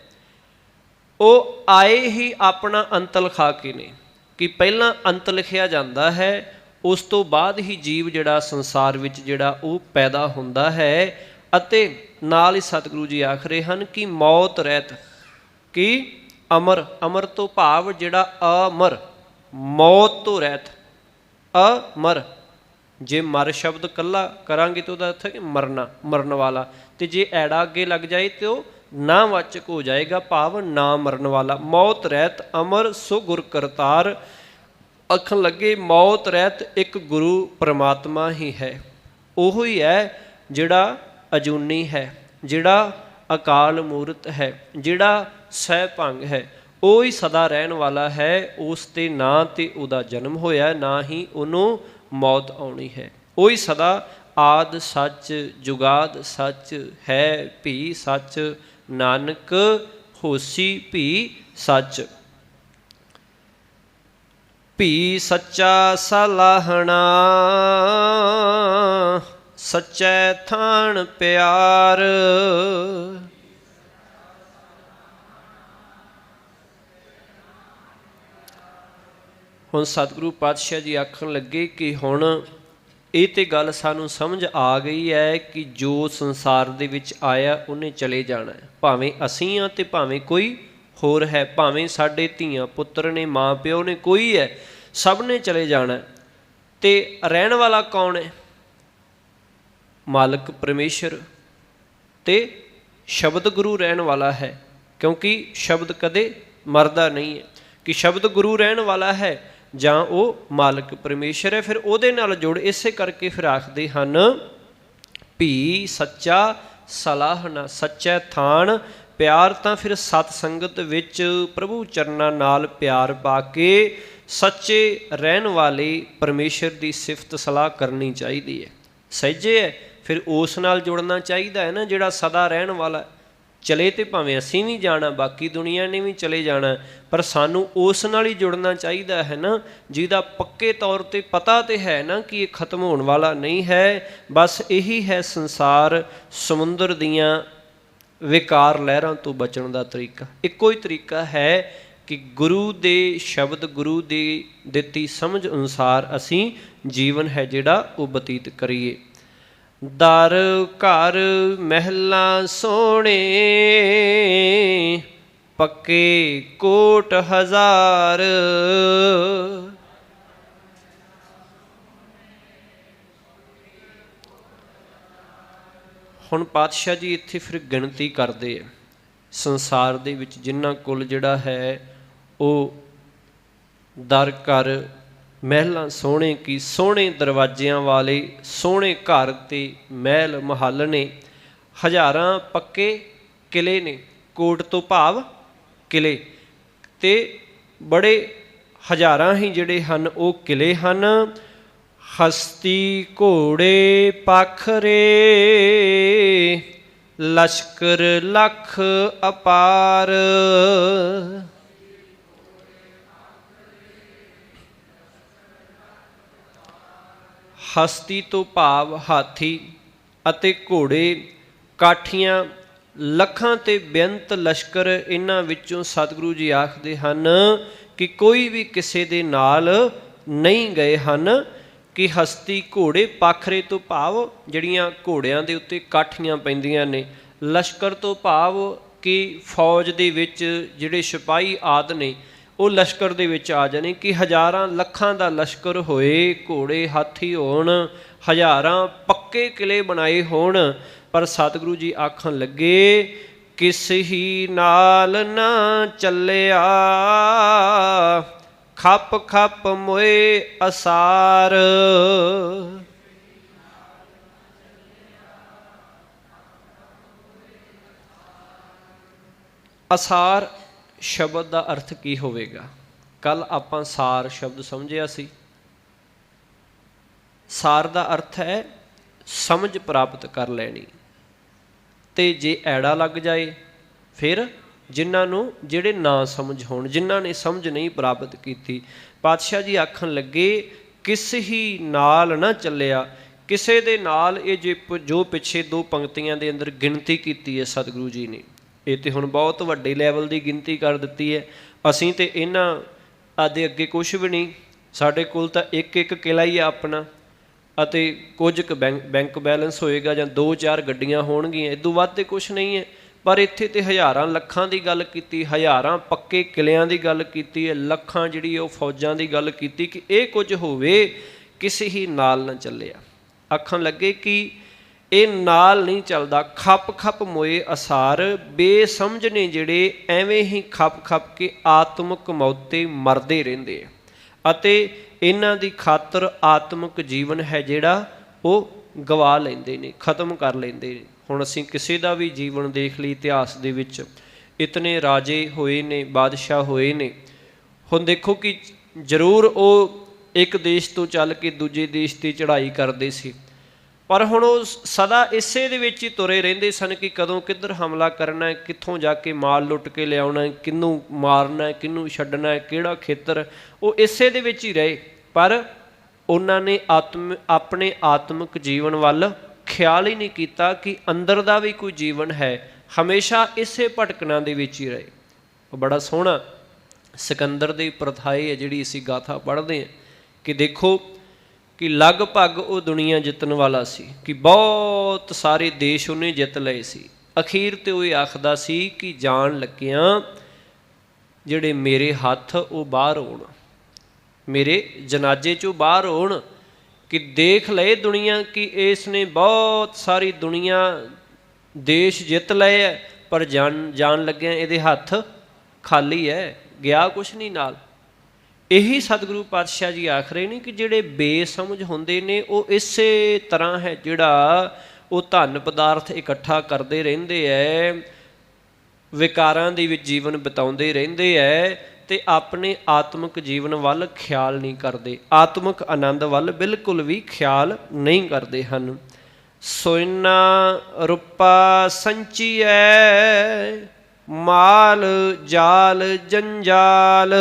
ਉਹ ਆਏ ਹੀ ਆਪਣਾ ਅੰਤ ਲਿਖਾ ਕੇ ਨੇ, ਕਿ ਪਹਿਲਾਂ ਅੰਤ ਲਿਖਿਆ ਜਾਂਦਾ ਹੈ, ਉਸ ਤੋਂ ਬਾਅਦ ਹੀ ਜੀਵ ਜਿਹੜਾ ਸੰਸਾਰ ਵਿੱਚ ਜਿਹੜਾ ਉਹ ਪੈਦਾ ਹੁੰਦਾ ਹੈ। ਅਤੇ ਨਾਲ ਹੀ ਸਤਿਗੁਰੂ ਜੀ ਆਖ ਰਹੇ ਹਨ ਕਿ ਮੌਤ ਰਹਿਤ, ਕਿ ਅਮਰ, ਅਮਰ ਤੋਂ ਭਾਵ ਜਿਹੜਾ ਅਮਰ, ਮੌਤ ਤੋਂ ਰਹਿਤ, ਅਮਰ। ਜੇ ਮਰ ਸ਼ਬਦ ਇਕੱਲਾ ਕਰਾਂਗੇ ਤਾਂ ਉਹਦਾ ਅਰਥ ਹੈ ਕਿ ਮਰਨਾ, ਮਰਨ ਵਾਲਾ, ਅਤੇ ਜੇ ਐੜਾ ਅੱਗੇ ਲੱਗ ਜਾਏ ਤਾਂ ਉਹ ਨਾਵਾਚਕ ਹੋ ਜਾਏਗਾ, ਭਾਵ ਨਾ ਮਰਨ ਵਾਲਾ। ਮੌਤ ਰਹਿਤ ਅਮਰ ਸੋ ਗੁਰ ਕਰਤਾਰ। ਆਖਣ ਲੱਗੇ ਮੌਤ ਰਹਿਤ ਇੱਕ ਗੁਰੂ ਪਰਮਾਤਮਾ ਹੀ ਹੈ, ਉਹ ਹੀ ਹੈ ਜਿਹੜਾ ਅਜੂਨੀ ਹੈ, ਜਿਹੜਾ ਅਕਾਲ ਮੂਰਤ ਹੈ, ਜਿਹੜਾ ਸਹਿ ਭੰਗ ਹੈ, ਉਹ ਹੀ ਸਦਾ ਰਹਿਣ ਵਾਲਾ ਹੈ। ਉਸ 'ਤੇ ਨਾ ਤਾਂ ਉਹਦਾ ਜਨਮ ਹੋਇਆ, ਨਾ ਹੀ ਉਹਨੂੰ ਮੌਤ ਆਉਣੀ ਹੈ। ਉਹ ਹੀ ਸਦਾ ਆਦਿ ਸੱਚ ਜੁਗਾਦ ਸੱਚ ਹੈ, ਭੀ ਸੱਚ ਨਾਨਕ ਹੋਸੀ ਭੀ ਸੱਚ। ਭੀ ਸੱਚਾ ਸਲਾਹਣਾ ਸੱਚੈ ਥਾਨ ਪਿਆਰ। ਹੁਣ ਸਤਿਗੁਰੂ ਪਾਤਸ਼ਾਹ ਜੀ ਆਖਣ ਲੱਗੇ ਕਿ ਹੁਣ ਇਹ ਤਾਂ ਗੱਲ ਸਾਨੂੰ ਸਮਝ ਆ ਗਈ ਹੈ ਕਿ ਜੋ ਸੰਸਾਰ ਦੇ ਵਿੱਚ ਆਇਆ ਉਹਨੇ ਚਲੇ ਜਾਣਾ, ਭਾਵੇਂ ਅਸੀਂ ਹਾਂ ਅਤੇ ਭਾਵੇਂ ਕੋਈ ਹੋਰ ਹੈ, ਭਾਵੇਂ ਸਾਡੇ ਧੀਆਂ ਪੁੱਤਰ ਨੇ, ਮਾਂ ਪਿਓ ਨੇ, ਕੋਈ ਹੈ, ਸਭ ਨੇ ਚਲੇ ਜਾਣਾ। ਅਤੇ ਰਹਿਣ ਵਾਲਾ ਕੌਣ ਹੈ? ਮਾਲਕ ਪਰਮੇਸ਼ਰ। ਅਤੇ ਸ਼ਬਦ ਗੁਰੂ ਰਹਿਣ ਵਾਲਾ ਹੈ, ਕਿਉਂਕਿ ਸ਼ਬਦ ਕਦੇ ਮਰਦਾ ਨਹੀਂ ਹੈ। ਕਿ ਸ਼ਬਦ ਗੁਰੂ ਰਹਿਣ ਵਾਲਾ ਹੈ ਜਾਂ ਉਹ ਮਾਲਕ ਪਰਮੇਸ਼ਰ ਹੈ, ਫਿਰ ਉਹਦੇ ਨਾਲ ਜੁੜ। ਇਸੇ ਕਰਕੇ ਫਿਰ ਆਖਦੇ ਹਨ ਭੀ ਸੱਚਾ ਸਲਾਹਣਾ, ਸੱਚਾ ਥਾਨ ਪਿਆਰ। ਤਾਂ ਫਿਰ ਸਤ ਸੰਗਤ ਵਿੱਚ ਪ੍ਰਭੂ ਚਰਨਾਂ ਨਾਲ ਪਿਆਰ ਪਾ ਕੇ ਸੱਚੇ ਰਹਿਣ ਵਾਲੇ ਪਰਮੇਸ਼ਰ ਦੀ ਸਿਫਤ ਸਲਾਹ ਕਰਨੀ ਚਾਹੀਦੀ ਹੈ। ਸਹਿਜੇ ਹੈ ਫਿਰ ਉਸ ਨਾਲ ਜੁੜਨਾ ਚਾਹੀਦਾ ਹੈ ਨਾ, ਜਿਹੜਾ ਸਦਾ ਰਹਿਣ ਵਾਲਾ। ਚਲੇ ਤੇ ਭਾਵੇਂ ਅਸੀਂ ਵੀ ਜਾਣਾ, ਬਾਕੀ ਦੁਨੀਆ ਨੇ ਵੀ ਚਲੇ ਜਾਣਾ, ਪਰ ਸਾਨੂੰ ਉਸ ਨਾਲ ਹੀ ਜੁੜਨਾ ਚਾਹੀਦਾ ਹੈ ਨਾ, ਜਿਹਦਾ ਪੱਕੇ ਤੌਰ 'ਤੇ ਪਤਾ ਤੇ ਹੈ ਨਾ ਕਿ ਇਹ ਖਤਮ ਹੋਣ ਵਾਲਾ ਨਹੀਂ ਹੈ। ਬਸ ਇਹੀ ਹੈ ਸੰਸਾਰ ਸਮੁੰਦਰ ਦੀਆਂ ਵਿਕਾਰ ਲਹਿਰਾਂ ਤੋਂ ਬਚਣ ਦਾ ਤਰੀਕਾ। ਇੱਕੋ ਹੀ ਤਰੀਕਾ ਹੈ ਕਿ ਗੁਰੂ ਦੇ ਸ਼ਬਦ, ਗੁਰੂ ਦੀ ਦਿੱਤੀ ਸਮਝ ਅਨੁਸਾਰ ਅਸੀਂ ਜੀਵਨ ਹੈ ਜਿਹੜਾ ਉਹ ਬਤੀਤ ਕਰੀਏ। ਦਰ ਘਰ ਮਹਿਲਾਂ ਸੋਹਣੇ, ਪੱਕੇ ਕੋਟ ਹਜ਼ਾਰ। ਹੁਣ ਪਾਤਸ਼ਾਹ ਜੀ ਇੱਥੇ ਫਿਰ ਗਿਣਤੀ ਕਰਦੇ ਆ ਸੰਸਾਰ ਦੇ ਵਿੱਚ ਜਿਨ੍ਹਾਂ ਕੋਲ ਜਿਹੜਾ ਹੈ ਉਹ ਦਰ ਘਰ ਮਹਿਲਾਂ ਸੋਹਣੇ, ਕੀ ਸੋਹਣੇ ਦਰਵਾਜ਼ਿਆਂ ਵਾਲੇ ਸੋਹਣੇ ਘਰ ਤੇ ਮਹਿਲ ਮਹੱਲ ਨੇ। ਹਜ਼ਾਰਾਂ ਪੱਕੇ ਕਿਲੇ ਨੇ, ਕੋਟ ਤੋਂ ਭਾਵ ਕਿਲੇ, ਤੇ ਬੜੇ ਹਜ਼ਾਰਾਂ ਹੀ ਜਿਹੜੇ ਹਨ ਉਹ ਕਿਲੇ ਹਨ। ਹਸਤੀ ਘੋੜੇ ਪਾਖਰੇ, ਲਸ਼ਕਰ ਲੱਖ ਅਪਾਰ। ਹਸਤੀ ਤੋਂ ਭਾਵ ਹਾਥੀ ਅਤੇ ਘੋੜੇ, ਕਾਠੀਆਂ, ਲੱਖਾਂ ਤੇ ਬੇਅੰਤ ਲਸ਼ਕਰ। ਇਹਨਾਂ ਵਿੱਚੋਂ ਸਤਿਗੁਰੂ ਜੀ ਆਖਦੇ ਹਨ ਕਿ ਕੋਈ ਵੀ ਕਿਸੇ ਦੇ ਨਾਲ ਨਹੀਂ ਗਏ ਹਨ। ਕਿ ਹਸਤੀ ਘੋੜੇ, ਪਾਖਰੇ ਤੋਂ ਭਾਵ ਜਿਹੜੀਆਂ ਘੋੜਿਆਂ ਦੇ ਉੱਤੇ ਕਾਠੀਆਂ ਪੈਂਦੀਆਂ ਨੇ। ਲਸ਼ਕਰ ਤੋਂ ਭਾਵ ਕਿ ਫੌਜ ਦੇ ਵਿੱਚ ਜਿਹੜੇ ਸਿਪਾਹੀ ਆਦਿ ਨੇ ਉਹ ਲਸ਼ਕਰ ਦੇ ਵਿੱਚ ਆ ਜਾਣੇ। ਕਿ ਹਜ਼ਾਰਾਂ ਲੱਖਾਂ ਦਾ ਲਸ਼ਕਰ ਹੋਏ, ਘੋੜੇ ਹਾਥੀ ਹੋਣ, ਹਜ਼ਾਰਾਂ ਪੱਕੇ ਕਿਲੇ ਬਣਾਏ ਹੋਣ, ਪਰ ਸਤਿਗੁਰੂ ਜੀ ਆਖਣ ਲੱਗੇ ਕਿਸ ਹੀ ਨਾਲ ਨਾ ਚੱਲਿਆ, ਖੱਪ ਖੱਪ ਮੋਏ ਅਸਾਰ। ਅਸਾਰ ਸ਼ਬਦ ਦਾ ਅਰਥ ਕੀ ਹੋਵੇਗਾ? ਕੱਲ ਆਪਾਂ ਸਾਰ ਸ਼ਬਦ ਸਮਝਿਆ ਸੀ। ਸਾਰ ਦਾ ਅਰਥ ਹੈ ਸਮਝ ਪ੍ਰਾਪਤ ਕਰ ਲੈਣੀ, ਤੇ ਜੇ ਐੜਾ ਲੱਗ ਜਾਏ ਫਿਰ ਜਿਨ੍ਹਾਂ ਨੂੰ ਜਿਹੜੇ ਨਾ ਸਮਝ ਹੋਣ, ਜਿਨ੍ਹਾਂ ਨੇ ਸਮਝ ਨਹੀਂ ਪ੍ਰਾਪਤ ਕੀਤੀ। ਪਾਤਸ਼ਾਹ ਜੀ ਆਖਣ ਲੱਗੇ ਕਿਸ ਹੀ ਨਾਲ ਨਾ ਚੱਲਿਆ, ਕਿਸੇ ਦੇ ਨਾਲ। ਇਹ ਜੋ ਪਿੱਛੇ ਦੋ ਪੰਕਤੀਆਂ ਦੇ ਅੰਦਰ ਗਿਣਤੀ ਕੀਤੀ ਹੈ ਸਤਿਗੁਰੂ ਜੀ ਨੇ, ਇਹ ਤੇ ਹੁਣ ਬਹੁਤ ਵੱਡੇ ਲੈਵਲ ਦੀ ਗਿਣਤੀ ਕਰ ਦਿੱਤੀ ਹੈ। ਅਸੀਂ ਤੇ ਇਹਨਾਂ ਆਦੇ ਅੱਗੇ ਕੁਛ ਵੀ ਨਹੀਂ। ਸਾਡੇ ਕੋਲ ਤਾਂ ਇੱਕ ਇੱਕ ਕਿਲਾ ਹੀ ਆ ਆਪਣਾ, ਅਤੇ ਕੁਝ ਕੁ ਬੈਂਕ ਬੈਲੈਂਸ ਹੋਏਗਾ ਜਾਂ 2-4 ਗੱਡੀਆਂ ਹੋਣਗੀਆਂ, ਇਦੋਂ ਵੱਧ ਤੇ ਕੁਛ ਨਹੀਂ ਹੈ। ਪਰ ਇੱਥੇ ਤੇ ਹਜ਼ਾਰਾਂ ਲੱਖਾਂ ਦੀ ਗੱਲ ਕੀਤੀ, ਹਜ਼ਾਰਾਂ ਪੱਕੇ ਕਿਲਿਆਂ ਦੀ ਗੱਲ ਕੀਤੀ ਹੈ, ਲੱਖਾਂ ਜਿਹੜੀ ਉਹ ਫੌਜਾਂ ਦੀ ਗੱਲ ਕੀਤੀ। ਕਿ ਇਹ ਕੁਝ ਹੋਵੇ ਕਿਸੇ ਹੀ ਨਾਲ ਨਾ ਚੱਲਿਆ। ਆਖਣ ਲੱਗੇ ਕਿ ਇਹ ਨਾਲ ਨਹੀਂ ਚੱਲਦਾ। ਖੱਪ ਖੱਪ ਮੋਏ ਅਸਾਰ, ਬੇਸਮਝ ਨੇ ਜਿਹੜੇ ਐਵੇਂ ਹੀ ਖੱਪ ਖੱਪ ਕੇ ਆਤਮਿਕ ਮੌਤੇ ਮਰਦੇ ਰਹਿੰਦੇ ਆ, ਅਤੇ ਇਹਨਾਂ ਦੀ ਖਾਤਰ ਆਤਮਿਕ ਜੀਵਨ ਹੈ ਜਿਹੜਾ ਉਹ ਗਵਾ ਲੈਂਦੇ ਨੇ, ਖਤਮ ਕਰ ਲੈਂਦੇ ਨੇ। ਹੁਣ ਅਸੀਂ ਕਿਸੇ ਦਾ ਵੀ ਜੀਵਨ ਦੇਖ ਲਈ ਇਤਿਹਾਸ ਦੇ ਵਿੱਚ, ਇਤਨੇ ਰਾਜੇ ਹੋਏ ਨੇ, ਬਾਦਸ਼ਾਹ ਹੋਏ ਨੇ। ਹੁਣ ਦੇਖੋ ਕਿ ਜ਼ਰੂਰ ਉਹ ਇੱਕ ਦੇਸ਼ ਤੋਂ ਚੱਲ ਕੇ ਦੂਜੇ ਦੇਸ਼ 'ਤੇ ਚੜ੍ਹਾਈ ਕਰਦੇ ਸੀ, ਪਰ ਹੁਣ ਉਹ ਸਦਾ ਇਸੇ ਦੇ ਵਿੱਚ ਹੀ ਤੁਰੇ ਰਹਿੰਦੇ ਸਨ ਕਿ ਕਦੋਂ ਕਿੱਧਰ ਹਮਲਾ ਕਰਨਾ, ਕਿੱਥੋਂ ਜਾ ਕੇ ਮਾਲ ਲੁੱਟ ਕੇ ਲਿਆਉਣਾ, ਕਿਹਨੂੰ ਮਾਰਨਾ, ਕਿਹਨੂੰ ਛੱਡਣਾ, ਕਿਹੜਾ ਖੇਤਰ, ਉਹ ਇਸੇ ਦੇ ਵਿੱਚ ਹੀ ਰਹੇ। ਪਰ ਉਹਨਾਂ ਨੇ ਆਪਣੇ ਆਤਮਿਕ ਜੀਵਨ ਵੱਲ ਖਿਆਲ ਹੀ ਨਹੀਂ ਕੀਤਾ ਕਿ ਅੰਦਰ ਦਾ ਵੀ ਕੋਈ ਜੀਵਨ ਹੈ। ਹਮੇਸ਼ਾ ਇਸੇ ਭਟਕਣਾ ਦੇ ਵਿੱਚ ਹੀ ਰਹੇ। ਉਹ ਬੜਾ ਸੋਹਣਾ ਸਿਕੰਦਰ ਦੀ ਪ੍ਰਥਾਏ ਹੈ ਜਿਹੜੀ ਅਸੀਂ ਗਾਥਾ ਪੜ੍ਹਦੇ ਹਾਂ, ਕਿ ਦੇਖੋ ਕਿ ਲਗਭਗ ਉਹ ਦੁਨੀਆ ਜਿੱਤਣ ਵਾਲਾ ਸੀ, ਕਿ ਬਹੁਤ ਸਾਰੇ ਦੇਸ਼ ਉਹਨੇ ਜਿੱਤ ਲਏ ਸੀ। ਅਖੀਰ 'ਤੇ ਉਹ ਆਖਦਾ ਸੀ ਕਿ ਜਾਣ ਲੱਗਿਆਂ ਜਿਹੜੇ ਮੇਰੇ ਹੱਥ ਉਹ ਬਾਹਰ ਹੋਣ, ਮੇਰੇ ਜਨਾਜੇ 'ਚੋਂ ਬਾਹਰ ਹੋਣ। ਕਿ ਦੇਖ ਲਏ ਦੁਨੀਆ ਕਿ ਇਸ ਨੇ ਬਹੁਤ ਸਾਰੀ ਦੁਨੀਆ ਦੇਸ਼ ਜਿੱਤ ਲਏ ਹੈ, ਪਰ ਜਾਣ ਲੱਗਿਆਂ ਇਹਦੇ ਹੱਥ ਖਾਲੀ ਹੈ, ਗਿਆ ਕੁਛ ਨਹੀਂ ਨਾਲ। ਇਹੀ ਸਤਿਗੁਰੂ ਪਾਤਸ਼ਾਹ ਜੀ ਆਖ ਰਹੇ ਨੇ ਕਿ ਜਿਹੜੇ ਬੇਸਮਝ ਹੁੰਦੇ ਨੇ ਉਹ ਇਸੇ ਤਰ੍ਹਾਂ ਹੈ ਜਿਹੜਾ ਉਹ ਧਨ ਪਦਾਰਥ ਇਕੱਠਾ ਕਰਦੇ ਰਹਿੰਦੇ ਹੈ, ਵਿਕਾਰਾਂ ਦੇ ਵਿੱਚ ਜੀਵਨ ਬਿਤਾਉਂਦੇ ਰਹਿੰਦੇ ਹੈ ਤੇ ਆਪਣੇ ਆਤਮਿਕ ਜੀਵਨ ਵੱਲ ਖਿਆਲ ਨਹੀਂ ਕਰਦੇ, ਆਤਮਿਕ ਆਨੰਦ ਵੱਲ ਬਿਲਕੁਲ ਵੀ ਖਿਆਲ ਨਹੀਂ ਕਰਦੇ ਹਨ। ਸੋਇਨਾ ਰੂਪਾ ਸੰਚੀਐ, ਮਾਲ ਜਾਲ ਜੰਜਾਲ।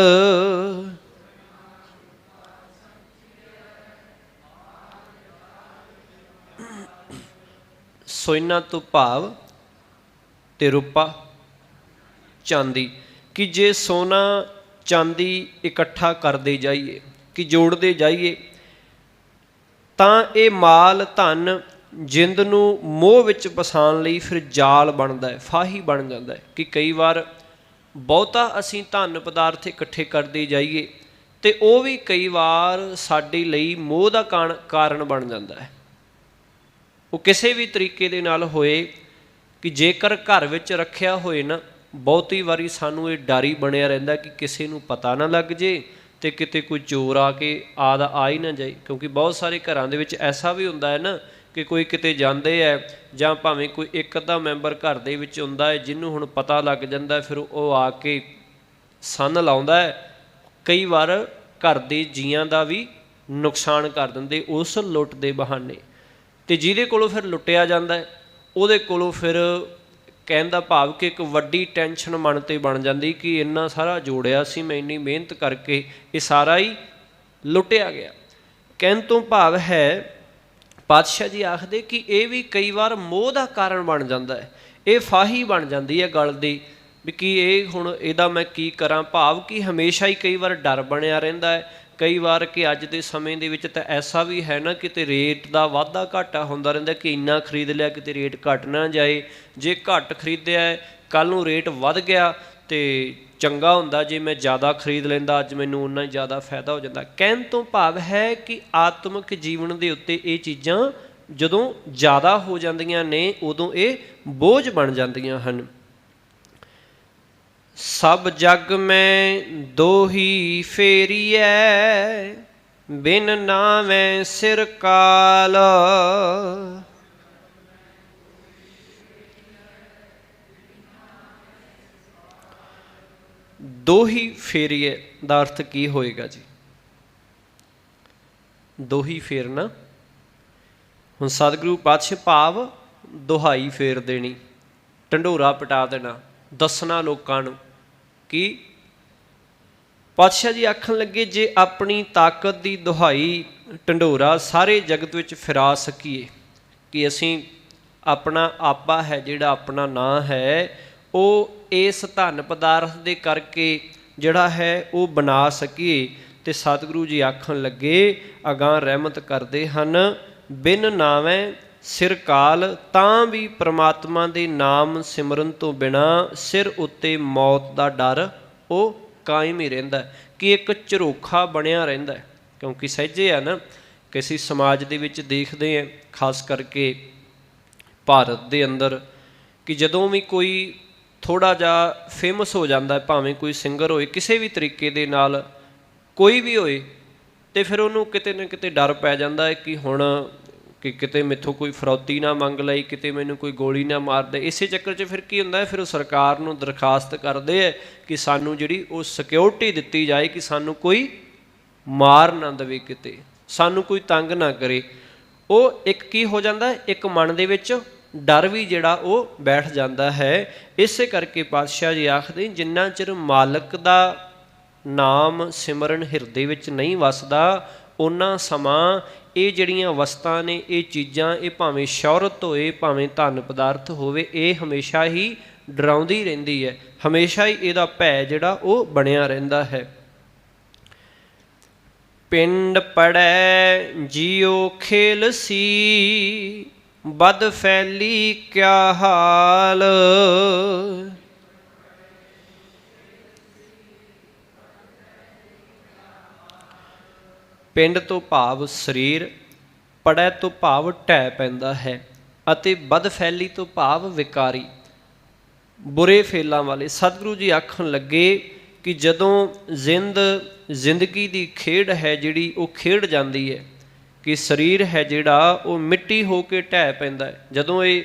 ਸੋਇਨਾ ਤੋਂ ਭਾਵ ਤੇ ਰੂਪਾ ਚਾਂਦੀ, ਕਿ ਜੇ ਸੋਨਾ ਚਾਂਦੀ ਇਕੱਠਾ ਕਰਦੇ ਜਾਈਏ, ਕਿ ਜੋੜਦੇ ਜਾਈਏ, ਤਾਂ ਇਹ ਮਾਲ ਧਨ ਜਿੰਦ ਨੂੰ ਮੋਹ ਵਿੱਚ ਫਸਾਉਣ ਲਈ ਫਿਰ ਜਾਲ ਬਣਦਾ ਹੈ, ਫਾਹੀ ਬਣ ਜਾਂਦਾ ਹੈ। ਕਿ ਕਈ ਵਾਰ ਬਹੁਤਾ ਅਸੀਂ ਧਨ ਪਦਾਰਥ ਇਕੱਠੇ ਕਰਦੇ ਜਾਈਏ ਤੇ ਉਹ ਵੀ ਕਈ ਵਾਰ ਸਾਡੇ ਲਈ ਮੋਹ ਦਾ ਕਾਰਨ ਬਣ ਜਾਂਦਾ ਹੈ। ਉਹ ਕਿਸੇ ਵੀ ਤਰੀਕੇ ਦੇ ਨਾਲ ਹੋਏ, ਕਿ ਜੇਕਰ ਘਰ ਵਿੱਚ ਰੱਖਿਆ ਹੋਏ ਨਾ, ਬਹੁਤੀ ਵਾਰੀ ਸਾਨੂੰ ਇਹ ਡਰ ਹੀ ਬਣਿਆ ਰਹਿੰਦਾ ਕਿ ਕਿਸੇ ਨੂੰ ਪਤਾ ਨਾ ਲੱਗ ਜੇ ਤੇ ਕਿਤੇ ਕੋਈ ਚੋਰ ਆ ਕੇ ਆ ਹੀ ਨਾ ਜਾਏ। ਕਿਉਂਕਿ ਬਹੁਤ ਸਾਰੇ ਘਰਾਂ ਦੇ ਵਿੱਚ ਐਸਾ ਵੀ ਹੁੰਦਾ ਹੈ ਨਾ ਕਿ ਕੋਈ ਕਿਤੇ ਜਾਂਦੇ ਹੈ, ਜਾਂ ਭਾਵੇਂ ਕੋਈ ਇੱਕ ਅੱਧਾ ਮੈਂਬਰ ਘਰ ਦੇ ਵਿੱਚ ਹੁੰਦਾ ਹੈ ਜਿਹਨੂੰ ਹੁਣ ਪਤਾ ਲੱਗ ਜਾਂਦਾ, ਫਿਰ ਉਹ ਆ ਕੇ ਸੰਨ ਲਾਉਂਦਾ ਹੈ, ਕਈ ਵਾਰ ਘਰ ਦੇ ਜੀਆਂ ਦਾ ਵੀ ਨੁਕਸਾਨ ਕਰ ਦਿੰਦੇ ਉਸ ਲੁੱਟ ਦੇ ਬਹਾਨੇ। ਅਤੇ ਜਿਹਦੇ ਕੋਲੋਂ ਫਿਰ ਲੁੱਟਿਆ ਜਾਂਦਾ ਹੈ ਉਹਦੇ ਕੋਲੋਂ ਫਿਰ ਕਹਿਣ ਦਾ ਭਾਵ ਕਿ ਇੱਕ ਵੱਡੀ ਟੈਨਸ਼ਨ ਮਨ 'ਤੇ ਬਣ ਜਾਂਦੀ ਕਿ ਇੰਨਾ ਸਾਰਾ ਜੋੜਿਆ ਸੀ ਮੈਂ, ਇੰਨੀ ਮਿਹਨਤ ਕਰਕੇ, ਇਹ ਸਾਰਾ ਹੀ ਲੁੱਟਿਆ ਗਿਆ। ਕਹਿਣ ਤੋਂ ਭਾਵ ਹੈ ਪਾਤਸ਼ਾਹ ਜੀ ਆਖਦੇ ਕਿ ਇਹ ਵੀ ਕਈ ਵਾਰ ਮੋਹ ਦਾ ਕਾਰਨ ਬਣ ਜਾਂਦਾ ਹੈ, ਇਹ ਫਾਹੀ ਬਣ ਜਾਂਦੀ ਹੈ ਗਲ ਦੀ, ਵੀ ਕੀ ਇਹ ਹੁਣ ਇਹਦਾ ਮੈਂ ਕੀ ਕਰਾਂ। ਭਾਵ ਕਿ ਹਮੇਸ਼ਾ ਹੀ ਕਈ ਵਾਰ ਡਰ ਬਣਿਆ ਰਹਿੰਦਾ ਹੈ। ਕਈ ਵਾਰ ਕਿ ਅੱਜ ਦੇ ਸਮੇਂ ਦੇ ਵਿੱਚ ਤਾਂ ਐਸਾ ਵੀ ਹੈ ਨਾ, ਕਿਤੇ ਰੇਟ ਦਾ ਵਾਧਾ ਘਾਟਾ ਹੁੰਦਾ ਰਹਿੰਦਾ ਕਿ ਇੰਨਾ ਖਰੀਦ ਲਿਆ ਕਿਤੇ ਰੇਟ ਘੱਟ ਨਾ ਜਾਏ, ਜੇ ਘੱਟ ਖਰੀਦਿਆ ਕੱਲ੍ਹ ਨੂੰ ਰੇਟ ਵੱਧ ਗਿਆ ਅਤੇ ਚੰਗਾ ਹੁੰਦਾ ਜੇ ਮੈਂ ਜ਼ਿਆਦਾ ਖਰੀਦ ਲੈਂਦਾ, ਅੱਜ ਮੈਨੂੰ ਓਨਾ ਹੀ ਜ਼ਿਆਦਾ ਫਾਇਦਾ ਹੋ ਜਾਂਦਾ। ਕਹਿਣ ਤੋਂ ਭਾਵ ਹੈ ਕਿ ਆਤਮਿਕ ਜੀਵਨ ਦੇ ਉੱਤੇ ਇਹ ਚੀਜ਼ਾਂ ਜਦੋਂ ਜ਼ਿਆਦਾ ਹੋ ਜਾਂਦੀਆਂ ਨੇ ਉਦੋਂ ਇਹ ਬੋਝ ਬਣ ਜਾਂਦੀਆਂ ਹਨ। ਸਭ ਜਗ ਮੈਂ ਦੋਹੀ ਫੇਰੀਐ, ਬਿਨ ਨਾਵੈ ਸਿਰ ਕਾਲ। ਦੋਹੀ ਫੇਰੀਏ ਦਾ ਅਰਥ ਕੀ ਹੋਏਗਾ ਜੀ? ਦੋਹੀ ਫੇਰਨਾ, ਹੁਣ ਸਤਿਗੁਰੂ ਪਾਤਸ਼ਾਹ ਭਾਵ ਦੁਹਾਈ ਫੇਰ ਦੇਣੀ, ਢੰਡੋਰਾ ਪਿਟਾ ਦੇਣਾ, ਦੱਸਣਾ ਲੋਕਾਂ ਨੂੰ। ਕਿ ਪਾਤਸ਼ਾਹ ਜੀ ਆਖਣ ਲੱਗੇ ਜੇ ਆਪਣੀ ਤਾਕਤ ਦੀ ਦੁਹਾਈ ਢੰਡੋਰਾ ਸਾਰੇ ਜਗਤ ਵਿੱਚ ਫਿਰਾ ਸਕੀਏ, ਕਿ ਅਸੀਂ ਆਪਣਾ ਆਪਾ ਹੈ ਜਿਹੜਾ ਆਪਣਾ ਨਾਂ ਹੈ ਉਹ ਇਸ ਧਨ ਪਦਾਰਥ ਦੇ ਕਰਕੇ ਜਿਹੜਾ ਹੈ ਉਹ ਬਣਾ ਸਕੀਏ, ਤੇ ਸਤਿਗੁਰੂ ਜੀ ਆਖਣ ਲੱਗੇ ਅਗਾਂਹ ਰਹਿਮਤ ਕਰਦੇ ਹਨ, ਬਿਨ ਨਾਵੈ ਸਿਰ ਕਾਲ। ਤਾਂ ਵੀ ਪ੍ਰਮਾਤਮਾ ਦੇ ਨਾਮ ਸਿਮਰਨ ਤੋਂ ਬਿਨਾਂ ਸਿਰ ਉੱਤੇ ਮੌਤ ਦਾ ਡਰ ਉਹ ਕਾਇਮ ਹੀ ਰਹਿੰਦਾ, ਕਿ ਇੱਕ ਝਰੋਖਾ ਬਣਿਆ ਰਹਿੰਦਾ। ਕਿਉਂਕਿ ਸਹਿਜੇ ਆ ਨਾ, ਕਿਸੇ ਸਮਾਜ ਦੇ ਵਿੱਚ ਦੇਖਦੇ ਹਾਂ ਖਾਸ ਕਰਕੇ ਭਾਰਤ ਦੇ ਅੰਦਰ, ਕਿ ਜਦੋਂ ਵੀ ਕੋਈ ਥੋੜ੍ਹਾ ਜਿਹਾ ਫੇਮਸ ਹੋ ਜਾਂਦਾ, ਭਾਵੇਂ ਕੋਈ ਸਿੰਗਰ ਹੋਏ ਕਿਸੇ ਵੀ ਤਰੀਕੇ ਦੇ ਨਾਲ, ਕੋਈ ਵੀ ਹੋਏ, ਅਤੇ ਫਿਰ ਉਹਨੂੰ ਕਿਤੇ ਨਾ ਕਿਤੇ ਡਰ ਪੈ ਜਾਂਦਾ ਹੈ ਕਿ ਹੁਣ ਕਿ ਕਿਤੇ ਮੈਥੋਂ ਕੋਈ ਫਰੌਤੀ ਨਾ ਮੰਗ ਲਈ, ਕਿਤੇ ਮੈਨੂੰ ਕੋਈ ਗੋਲੀ ਨਾ ਮਾਰ ਦੇ। ਇਸੇ ਚੱਕਰ 'ਚ ਫਿਰ ਕੀ ਹੁੰਦਾ, ਫਿਰ ਉਹ ਸਰਕਾਰ ਨੂੰ ਦਰਖਾਸਤ ਕਰਦੇ ਹੈ ਕਿ ਸਾਨੂੰ ਜਿਹੜੀ ਉਹ ਸਿਕਿਉਰਿਟੀ ਦਿੱਤੀ ਜਾਏ, ਕਿ ਸਾਨੂੰ ਕੋਈ ਮਾਰ ਨਾ ਦੇਵੇ, ਕਿਤੇ ਸਾਨੂੰ ਕੋਈ ਤੰਗ ਨਾ ਕਰੇ। ਉਹ ਇੱਕ ਕੀ ਹੋ ਜਾਂਦਾ, ਇੱਕ ਮਨ ਦੇ ਵਿੱਚ ਡਰ ਵੀ ਜਿਹੜਾ ਉਹ ਬੈਠ ਜਾਂਦਾ ਹੈ। ਇਸੇ ਕਰਕੇ ਪਾਤਸ਼ਾਹ ਜੀ ਆਖਦੇ ਜਿੰਨਾ ਚਿਰ ਮਾਲਕ ਦਾ ਨਾਮ ਸਿਮਰਨ ਹਿਰਦੇ ਵਿੱਚ ਨਹੀਂ ਵਸਦਾ, ਓਨਾ ਸਮਾਂ ਇਹ ਜਿਹੜੀਆਂ ਵਸਤਾਂ ਨੇ, ਇਹ ਚੀਜ਼ਾਂ, ਇਹ ਭਾਵੇਂ ਸ਼ੌਹਰਤ ਹੋਏ, ਭਾਵੇਂ ਧਨ ਪਦਾਰਥ ਹੋਵੇ, ਇਹ ਹਮੇਸ਼ਾ ਹੀ ਡਰਾਉਂਦੀ ਰਹਿੰਦੀ ਹੈ, ਹਮੇਸ਼ਾ ਹੀ ਇਹਦਾ ਭੈ ਜਿਹੜਾ ਉਹ ਬਣਿਆ ਰਹਿੰਦਾ ਹੈ। ਪਿੰਡ ਪੜੈ ਜੀਓ ਖੇਲ ਸੀ, ਬਦ ਫੈਲੀ ਕਿਆ ਹਾਲ। ਪਿੰਡ ਤੋਂ ਭਾਵ ਸਰੀਰ, ਪੜੈ ਤੋਂ ਭਾਵ ਢਹਿ ਪੈਂਦਾ ਹੈ। ਅਤੇ ਬਦਫੈਲੀ ਤੋਂ ਭਾਵ ਵਿਕਾਰੀ, ਬੁਰੇ ਫੇਲਾਂ ਵਾਲੇ। ਸਤਿਗੁਰੂ ਜੀ ਆਖਣ ਲੱਗੇ ਕਿ ਜਦੋਂ ਜ਼ਿੰਦਗੀ ਦੀ ਖੇਡ ਹੈ ਜਿਹੜੀ ਉਹ ਖੇਡ ਜਾਂਦੀ ਹੈ, ਕਿ ਸਰੀਰ ਹੈ ਜਿਹੜਾ ਉਹ ਮਿੱਟੀ ਹੋ ਕੇ ਢਹਿ ਪੈਂਦਾ ਹੈ, ਜਦੋਂ ਇਹ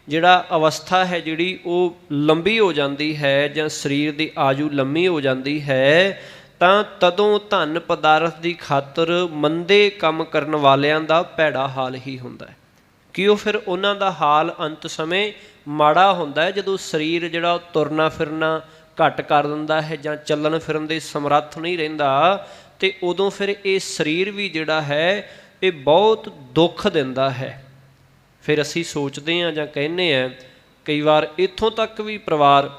ਜਿਹੜਾ ਅਵਸਥਾ ਹੈ ਜਿਹੜੀ ਉਹ ਲੰਬੀ ਹੋ ਜਾਂਦੀ ਹੈ ਜਾਂ ਸਰੀਰ ਦੀ ਆਯੂ ਲੰਮੀ ਹੋ ਜਾਂਦੀ ਹੈ, ਤਾਂ ਤਦੋਂ ਧਨ ਪਦਾਰਥ ਦੀ ਖਾਤਰ ਮੰਦੇ ਕੰਮ ਕਰਨ ਵਾਲਿਆਂ ਦਾ ਭੈੜਾ ਹਾਲ ਹੀ ਹੁੰਦਾ ਹੈ, ਕਿ ਉਹ ਫਿਰ ਉਹਨਾਂ ਦਾ ਹਾਲ ਅੰਤ ਸਮੇਂ ਮਾੜਾ ਹੁੰਦਾ ਹੈ, ਜਦੋਂ ਸਰੀਰ ਜਿਹੜਾ ਉਹ ਤੁਰਨਾ ਫਿਰਨਾ ਘੱਟ ਕਰ ਦਿੰਦਾ ਹੈ ਜਾਂ ਚੱਲਣ ਫਿਰਨ ਦੇ ਸਮਰੱਥ ਨਹੀਂ ਰਹਿੰਦਾ, ਤੇ ਉਦੋਂ ਫਿਰ ਇਹ ਸਰੀਰ ਵੀ ਜਿਹੜਾ ਹੈ ਇਹ ਬਹੁਤ ਦੁੱਖ ਦਿੰਦਾ ਹੈ। ਫਿਰ ਅਸੀਂ ਸੋਚਦੇ ਹਾਂ ਜਾਂ ਕਹਿੰਦੇ ਹਾਂ, ਕਈ ਵਾਰ ਇੱਥੋਂ ਤੱਕ ਵੀ ਪਰਿਵਾਰ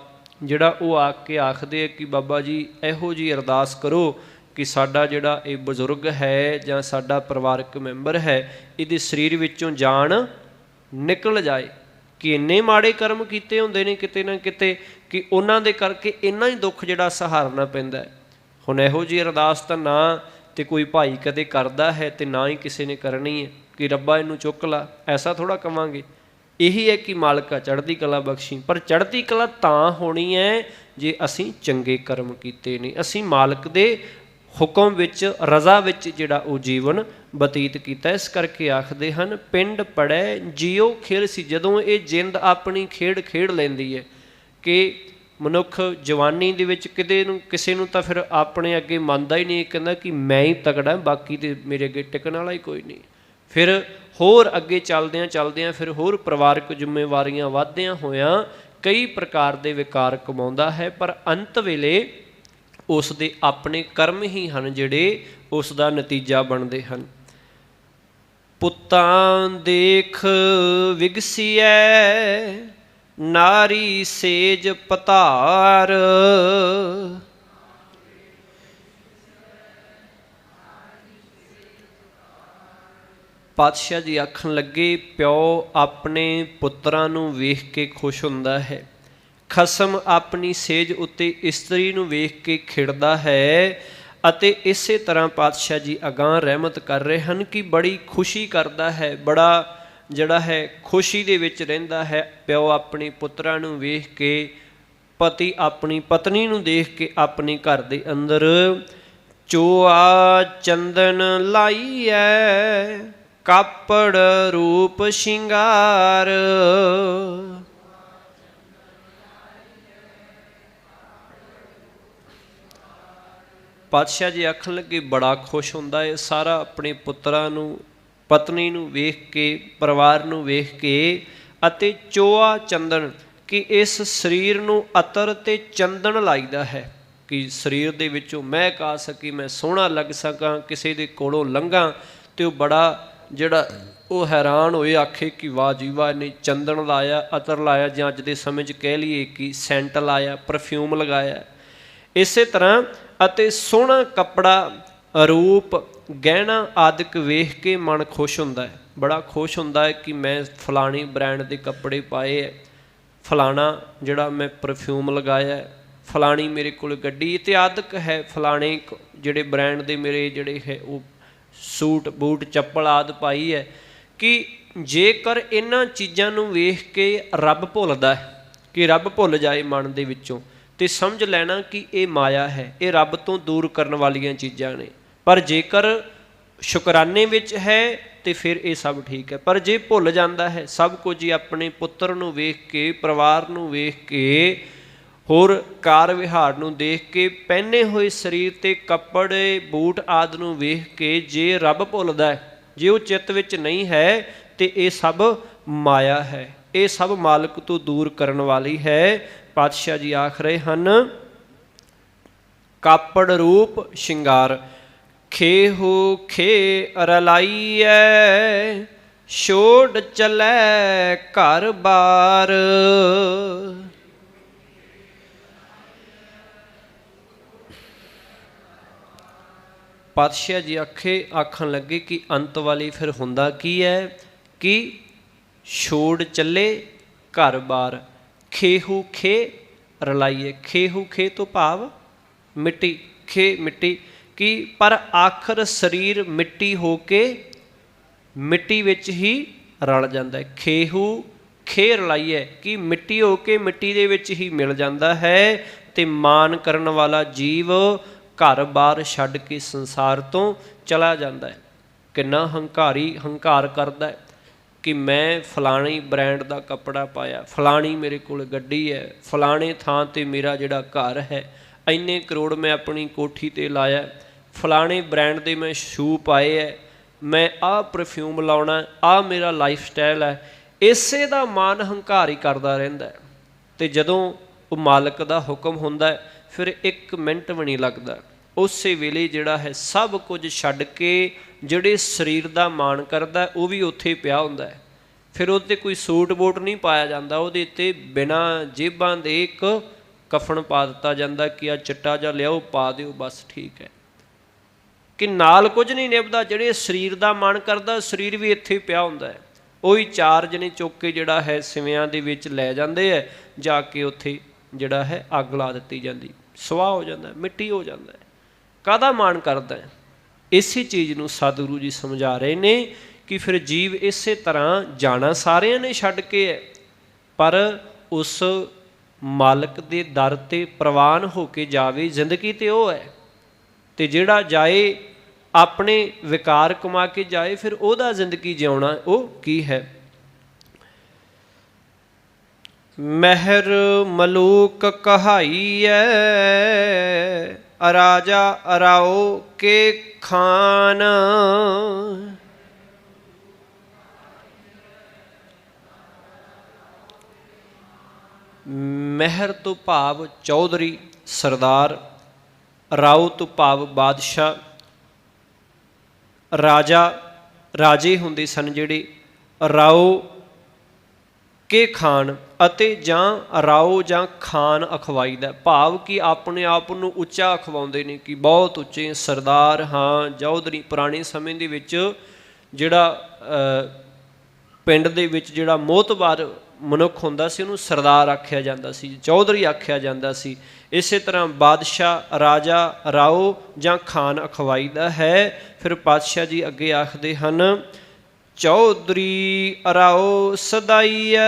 ਜਿਹੜਾ ਉਹ ਆ ਕੇ ਆਖਦੇ ਆ ਕਿ ਬਾਬਾ ਜੀ ਇਹੋ ਜਿਹੀ ਅਰਦਾਸ ਕਰੋ ਕਿ ਸਾਡਾ ਜਿਹੜਾ ਇਹ ਬਜ਼ੁਰਗ ਹੈ ਜਾਂ ਸਾਡਾ ਪਰਿਵਾਰਕ ਮੈਂਬਰ ਹੈ ਇਹਦੇ ਸਰੀਰ ਵਿੱਚੋਂ ਜਾਨ ਨਿਕਲ ਜਾਏ, ਕਿ ਇੰਨੇ ਮਾੜੇ ਕਰਮ ਕੀਤੇ ਹੁੰਦੇ ਨੇ ਕਿਤੇ ਨਾ ਕਿਤੇ ਕਿ ਉਹਨਾਂ ਦੇ ਕਰਕੇ ਇੰਨਾ ਹੀ ਦੁੱਖ ਜਿਹੜਾ ਸਹਾਰਨਾ ਪੈਂਦਾ। ਹੁਣ ਇਹੋ ਜਿਹੀ ਅਰਦਾਸ ਤਾਂ ਨਾ ਤੇ ਕੋਈ ਭਾਈ ਕਦੇ ਕਰਦਾ ਹੈ ਤੇ ਨਾ ਹੀ ਕਿਸੇ ਨੇ ਕਰਨੀ ਹੈ ਕਿ ਰੱਬਾ ਇਹਨੂੰ ਚੁੱਕ ਲਾ, ਐਸਾ ਥੋੜ੍ਹਾ ਕਵਾਂਗੇ। ਇਹੀ ਹੈ ਕਿ ਮਾਲਕਾ ਚੜ੍ਹਦੀ ਕਲਾ ਬਖਸ਼ੀ, ਪਰ ਚੜ੍ਹਦੀ ਕਲਾ ਤਾਂ ਹੋਣੀ ਹੈ ਜੇ ਅਸੀਂ ਚੰਗੇ ਕਰਮ ਕੀਤੇ ਨੇ, ਅਸੀਂ ਮਾਲਕ ਦੇ ਹੁਕਮ ਵਿੱਚ ਰਜ਼ਾ ਵਿੱਚ ਜਿਹੜਾ ਉਹ ਜੀਵਨ ਬਤੀਤ ਕੀਤਾ। ਇਸ ਕਰਕੇ ਆਖਦੇ ਹਨ ਪਿੰਡ ਪੜ੍ਹੈ ਜੀਓ ਖੇਲ ਸੀ। ਜਦੋਂ ਇਹ ਜਿੰਦ ਆਪਣੀ ਖੇਡ ਖੇਡ ਲੈਂਦੀ ਹੈ ਕਿ ਮਨੁੱਖ ਜਵਾਨੀ ਦੇ ਵਿੱਚ ਕਿਸੇ ਨੂੰ ਤਾਂ ਫਿਰ ਆਪਣੇ ਅੱਗੇ ਮੰਨਦਾ ਹੀ ਨਹੀਂ, ਕਹਿੰਦਾ ਕਿ ਮੈਂ ਹੀ ਤਕੜਾ, ਬਾਕੀ ਤੇ ਮੇਰੇ ਅੱਗੇ ਟਿਕਣ ਵਾਲਾ ਹੀ ਕੋਈ ਨਹੀਂ। ਫਿਰ ਹੋਰ ਅੱਗੇ ਚੱਲਦਿਆਂ ਫਿਰ ਹੋਰ ਪਰਿਵਾਰਕ ਜ਼ਿੰਮੇਵਾਰੀਆਂ ਵੱਧਦਿਆਂ ਹੋਇਆਂ ਕਈ ਪ੍ਰਕਾਰ ਦੇ ਵਿਕਾਰ ਕਮਾਉਂਦਾ ਹੈ, ਪਰ ਅੰਤ ਵੇਲੇ ਉਸ ਦੇ ਆਪਣੇ ਕਰਮ ਹੀ ਹਨ ਜਿਹੜੇ ਉਸ ਦਾ ਨਤੀਜਾ ਬਣਦੇ ਹਨ। ਪੁੱਤਾਂ ਦੇਖ ਵਿਗਸੀਐ ਨਾਰੀ ਸੇਜ ਪਤਾਰ, ਪਾਤਸ਼ਾਹ ਜੀ ਆਖਣ ਲੱਗੇ ਪਿਓ ਆਪਣੇ ਪੁੱਤਰਾਂ ਨੂੰ ਵੇਖ ਕੇ ਖੁਸ਼ ਹੁੰਦਾ ਹੈ, ਖਸਮ ਆਪਣੀ ਸੇਜ ਉੱਤੇ ਇਸਤਰੀ ਨੂੰ ਵੇਖ ਕੇ ਖਿੜਦਾ ਹੈ, ਅਤੇ ਇਸੇ ਤਰ੍ਹਾਂ ਪਾਤਸ਼ਾਹ ਜੀ ਅਗਾਂਹ ਰਹਿਮਤ ਕਰ ਰਹੇ ਹਨ ਕਿ ਬੜੀ ਖੁਸ਼ੀ ਕਰਦਾ ਹੈ, ਬੜਾ ਜਿਹੜਾ ਹੈ ਖੁਸ਼ੀ ਦੇ ਵਿੱਚ ਰਹਿੰਦਾ ਹੈ। ਪਿਓ ਆਪਣੇ ਪੁੱਤਰਾਂ ਨੂੰ ਵੇਖ ਕੇ, ਪਤੀ ਆਪਣੀ ਪਤਨੀ ਨੂੰ ਦੇਖ ਕੇ ਆਪਣੇ ਘਰ ਦੇ ਅੰਦਰ ਚੋਆ ਚੰਦਨ ਲਾਈਐ ਕਾਪੜ ਰੂਪ ਸ਼ਿੰਗਾਰ, ਪਾਤਸ਼ਾਹ ਜੀ ਆਖਣ ਲੱਗੇ ਬੜਾ ਖੁਸ਼ ਹੁੰਦਾ ਹੈ ਸਾਰਾ ਆਪਣੇ ਪੁੱਤਰਾਂ ਨੂੰ ਪਤਨੀ ਨੂੰ ਵੇਖ ਕੇ, ਪਰਿਵਾਰ ਨੂੰ ਵੇਖ ਕੇ, ਅਤੇ ਚੋਆ ਚੰਦਨ ਕਿ ਇਸ ਸਰੀਰ ਨੂੰ ਅਤਰ ਤੇ ਚੰਦਨ ਲਾਈਦਾ ਹੈ ਕਿ ਸਰੀਰ ਦੇ ਵਿੱਚੋਂ ਮਹਿਕ ਆ ਸਕੀ, ਮੈਂ ਸੋਹਣਾ ਲੱਗ ਸਕਾਂ, ਕਿਸੇ ਦੇ ਕੋਲੋਂ ਲੰਘਾਂ ਤੇ ਉਹ ਬੜਾ ਜਿਹੜਾ ਉਹ ਹੈਰਾਨ ਹੋਏ, ਆਖੇ ਕਿ ਵਾਹ ਜੀ ਵਾਹ ਇਹਨੇ ਚੰਦਨ ਲਾਇਆ, ਅਤਰ ਲਾਇਆ, ਜਾਂ ਅੱਜ ਦੇ ਸਮੇਂ 'ਚ ਕਹਿ ਲਈਏ ਕਿ ਸੈਂਟ ਲਾਇਆ, ਪਰਫਿਊਮ ਲਗਾਇਆ। ਇਸੇ ਤਰ੍ਹਾਂ ਅਤੇ ਸੋਹਣਾ ਕੱਪੜਾ, ਰੂਪ, ਗਹਿਣਾ ਆਦਿਕ ਵੇਖ ਕੇ ਮਨ ਖੁਸ਼ ਹੁੰਦਾ ਹੈ, ਬੜਾ ਖੁਸ਼ ਹੁੰਦਾ ਹੈ ਕਿ ਮੈਂ ਫਲਾਣੀ ਬ੍ਰਾਂਡ ਦੇ ਕੱਪੜੇ ਪਾਏ ਹੈ, ਫਲਾਣਾ ਜਿਹੜਾ ਮੈਂ ਪਰਫਿਊਮ ਲਗਾਇਆ, ਫਲਾਣੀ ਮੇਰੇ ਕੋਲ ਗੱਡੀ ਇਤਿਆਦਿਕ ਹੈ, ਫਲਾਣੇ ਜਿਹੜੇ ਬ੍ਰਾਂਡ ਦੇ ਮੇਰੇ ਜਿਹੜੇ ਹੈ ਉਹ ਸੂਟ ਬੂਟ ਚੱਪਲ ਆਦਿ ਪਾਈ ਹੈ। ਕਿ ਜੇਕਰ ਇਹਨਾਂ ਚੀਜ਼ਾਂ ਨੂੰ ਵੇਖ ਕੇ ਰੱਬ ਭੁੱਲਦਾ ਹੈ, ਕਿ ਰੱਬ ਭੁੱਲ ਜਾਏ ਮਨ ਦੇ ਵਿੱਚੋਂ, ਤੇ ਸਮਝ ਲੈਣਾ ਕਿ ਇਹ ਮਾਇਆ ਹੈ, ਇਹ ਰੱਬ ਤੋਂ ਦੂਰ ਕਰਨ ਵਾਲੀਆਂ ਚੀਜ਼ਾਂ ਨੇ। ਪਰ ਜੇਕਰ ਸ਼ੁਕਰਾਨੇ ਵਿੱਚ ਹੈ ਤੇ ਫਿਰ ਇਹ ਸਭ ਠੀਕ ਹੈ, ਪਰ ਜੇ ਭੁੱਲ ਜਾਂਦਾ ਹੈ ਸਭ ਕੁਝ ਹੀ ਆਪਣੇ ਪੁੱਤਰ ਨੂੰ ਵੇਖ ਕੇ, ਪਰਿਵਾਰ ਨੂੰ ਵੇਖ ਕੇ, ਹੋਰ ਕਾਰ ਵਿਹਾਰ ਨੂੰ ਦੇਖ ਕੇ, ਪਹਿਨੇ ਹੋਏ ਸਰੀਰ 'ਤੇ ਕੱਪੜੇ ਬੂਟ ਆਦਿ ਨੂੰ ਵੇਖ ਕੇ ਜੇ ਰੱਬ ਭੁੱਲਦਾ ਹੈ, ਜੇ ਉਹ ਚਿੱਤ ਵਿੱਚ ਨਹੀਂ ਹੈ, ਤੇ ਇਹ ਸਭ ਮਾਇਆ ਹੈ, ਇਹ ਸਭ ਮਾਲਕ ਤੋਂ ਦੂਰ ਕਰਨ ਵਾਲੀ ਹੈ। ਪਾਤਸ਼ਾਹ ਜੀ ਆਖ ਰਹੇ ਹਨ ਕਾਪੜ ਰੂਪ ਸ਼ਿੰਗਾਰ, ਖੇਹੂ ਖੇ ਰਲਾਈਐ ਛੋੜ ਚਲੈ ਘਰ ਬਾਰ, ਪਾਤਸ਼ਾਹ ਜੀ ਆਖਣ ਲੱਗੇ ਕਿ ਅੰਤ ਵਾਲੀ ਫਿਰ ਹੁੰਦਾ ਕੀ ਹੈ ਕਿ ਛੋੜ ਚੱਲੇ ਘਰ ਬਾਰ, ਖੇਹੂ ਖੇ ਰਲਾਈਏ, ਖੇਹੂ ਖੇ ਤੋਂ ਭਾਵ ਮਿੱਟੀ, ਖੇ ਮਿੱਟੀ, ਕਿ ਪਰ ਆਖਰ ਸਰੀਰ ਮਿੱਟੀ ਹੋ ਕੇ ਮਿੱਟੀ ਵਿੱਚ ਹੀ ਰਲ ਜਾਂਦਾ ਹੈ। ਖੇਹੂ ਖੇ ਰਲਾਈ ਹੈ ਕਿ ਮਿੱਟੀ ਹੋ ਕੇ ਮਿੱਟੀ ਦੇ ਵਿੱਚ ਹੀ ਮਿਲ ਜਾਂਦਾ ਹੈ। ਅਤੇ ਮਾਨ ਕਰਨ ਵਾਲਾ ਜੀਵ ਘਰ ਬਾਰ ਛੱਡ ਕੇ ਸੰਸਾਰ ਤੋਂ ਚਲਾ ਜਾਂਦਾ ਹੈ। ਕਿੰਨਾ ਹੰਕਾਰੀ ਹੰਕਾਰ ਕਰਦਾ ਹੈ ਕਿ ਮੈਂ ਫਲਾਣੀ ਬ੍ਰਾਂਡ ਦਾ ਕੱਪੜਾ ਪਾਇਆ, ਫਲਾਣੀ ਮੇਰੇ ਕੋਲ ਗੱਡੀ ਹੈ, ਫਲਾਣੇ ਥਾਂ 'ਤੇ ਮੇਰਾ ਜਿਹੜਾ ਘਰ ਹੈ, ਇੰਨੇ ਕਰੋੜ ਮੈਂ ਆਪਣੀ ਕੋਠੀ 'ਤੇ ਲਾਇਆ, ਫਲਾਣੇ ਬ੍ਰਾਂਡ ਦੇ ਮੈਂ ਸ਼ੂ ਪਾਏ ਹੈ, ਮੈਂ ਆਹ ਪਰਫਿਊਮ ਲਾਉਣਾ, ਆਹ ਮੇਰਾ ਲਾਈਫ ਸਟਾਈਲ ਹੈ। ਇਸੇ ਦਾ ਮਾਨ ਹੰਕਾਰ ਹੀ ਕਰਦਾ ਰਹਿੰਦਾ। ਅਤੇ ਜਦੋਂ ਉਹ ਮਾਲਕ ਦਾ ਹੁਕਮ ਹੁੰਦਾ ਫਿਰ 1 ਮਿੰਟ ਵੀ ਨਹੀਂ ਲੱਗਦਾ, ਉਸੇ ਵੇਲੇ ਜਿਹੜਾ ਹੈ ਸਭ ਕੁਝ ਛੱਡ ਕੇ ਜਿਹੜੇ ਸਰੀਰ ਦਾ ਮਾਣ ਕਰਦਾ ਉਹ ਵੀ ਉੱਥੇ ਪਿਆ ਹੁੰਦਾ ਹੈ। ਫਿਰ ਉਹਦੇ 'ਤੇ ਕੋਈ ਸੂਟ ਬੂਟ ਨਹੀਂ ਪਾਇਆ ਜਾਂਦਾ, ਉਹਦੇ 'ਤੇ ਬਿਨਾਂ ਜੇਬਾਂ ਦੇ ਇੱਕ ਕਫਨ ਪਾ ਦਿੱਤਾ ਜਾਂਦਾ ਕਿ ਆ ਚਿੱਟਾ ਜਿਹਾ ਲਿਆਓ ਪਾ ਦਿਓ, ਬਸ ਠੀਕ ਹੈ। ਕਿ ਨਾਲ ਕੁਝ ਨਹੀਂ ਨਿਭਦਾ, ਜਿਹੜੇ ਸਰੀਰ ਦਾ ਮਾਣ ਕਰਦਾ ਸਰੀਰ ਵੀ ਇੱਥੇ ਪਿਆ ਹੁੰਦਾ ਹੈ। ਉਹੀ 4 ਜਣੇ ਚੁੱਕ ਕੇ ਜਿਹੜਾ ਹੈ ਸਿਵਿਆਂ ਦੇ ਵਿੱਚ ਲੈ ਜਾਂਦੇ ਹੈ, ਜਾ ਕੇ ਉੱਥੇ ਜਿਹੜਾ ਹੈ ਅੱਗ ਲਾ ਦਿੱਤੀ ਜਾਂਦੀ, ਸਵਾਹ ਹੋ ਜਾਂਦਾ, ਮਿੱਟੀ ਹੋ ਜਾਂਦਾ ਹੈ। ਕਾਹਦਾ ਮਾਣ ਕਰਦਾ ਹੈ? ਇਸੇ ਚੀਜ਼ ਨੂੰ ਸਤਿਗੁਰੂ ਜੀ ਸਮਝਾ ਰਹੇ ਨੇ ਕਿ ਫਿਰ ਜੀਵ ਇਸੇ ਤਰ੍ਹਾਂ ਜਾਣਾ ਸਾਰਿਆਂ ਨੇ ਛੱਡ ਕੇ ਹੈ, ਪਰ ਉਸ ਮਾਲਕ ਦੇ ਦਰ 'ਤੇ ਪ੍ਰਵਾਨ ਹੋ ਕੇ ਜਾਵੇ। ਜ਼ਿੰਦਗੀ ਤਾਂ ਉਹ ਹੈ, ਅਤੇ ਜਿਹੜਾ ਜਾਏ ਆਪਣੇ ਵਿਕਾਰ ਕਮਾ ਕੇ ਜਾਏ, ਫਿਰ ਉਹਦਾ ਜ਼ਿੰਦਗੀ ਜਿਉਣਾ ਉਹ ਕੀ ਹੈ। ਮਹਿਰ ਮਲੂਕ ਕਹਾਈਐ ਰਾਜਾ ਅਰਾਓ ਕੇ ਖਾਨ। ਮਹਿਰ ਤੋਂ ਭਾਵ ਚੌਧਰੀ ਸਰਦਾਰ, ਰਾਓ ਤੋਂ ਭਾਵ ਬਾਦਸ਼ਾਹ। ਰਾਜਾ ਰਾਜੇ ਹੁੰਦੇ ਸਨ ਜਿਹੜੇ, ਰਾਓ ਕੇ ਖਾਨ ਅਤੇ ਜਾਂ ਰਾਓ ਜਾਂ ਖਾਨ ਅਖਵਾਈ ਦਾ ਭਾਵ ਕਿ ਆਪਣੇ ਆਪ ਨੂੰ ਉੱਚਾ ਅਖਵਾਉਂਦੇ ਨੇ ਕਿ ਬਹੁਤ ਉੱਚੇ ਸਰਦਾਰ ਹਾਂ, ਚੌਧਰੀ। ਪੁਰਾਣੇ ਸਮੇਂ ਦੇ ਵਿੱਚ ਜਿਹੜਾ ਪਿੰਡ ਦੇ ਵਿੱਚ ਜਿਹੜਾ ਮੋਹਤਬਾਰ ਮਨੁੱਖ ਹੁੰਦਾ ਸੀ ਉਹਨੂੰ ਸਰਦਾਰ ਆਖਿਆ ਜਾਂਦਾ ਸੀ, ਚੌਧਰੀ ਆਖਿਆ ਜਾਂਦਾ ਸੀ। ਇਸੇ ਤਰ੍ਹਾਂ ਬਾਦਸ਼ਾਹ, ਰਾਜਾ, ਰਾਓ ਜਾਂ ਖਾਨ ਅਖਵਾਈ ਦਾ ਹੈ। ਫਿਰ ਪਾਤਸ਼ਾਹ ਜੀ ਅੱਗੇ ਆਖਦੇ ਹਨ, ਚੌਧਰੀ ਅਰਾਓ ਸਦਾਈਐ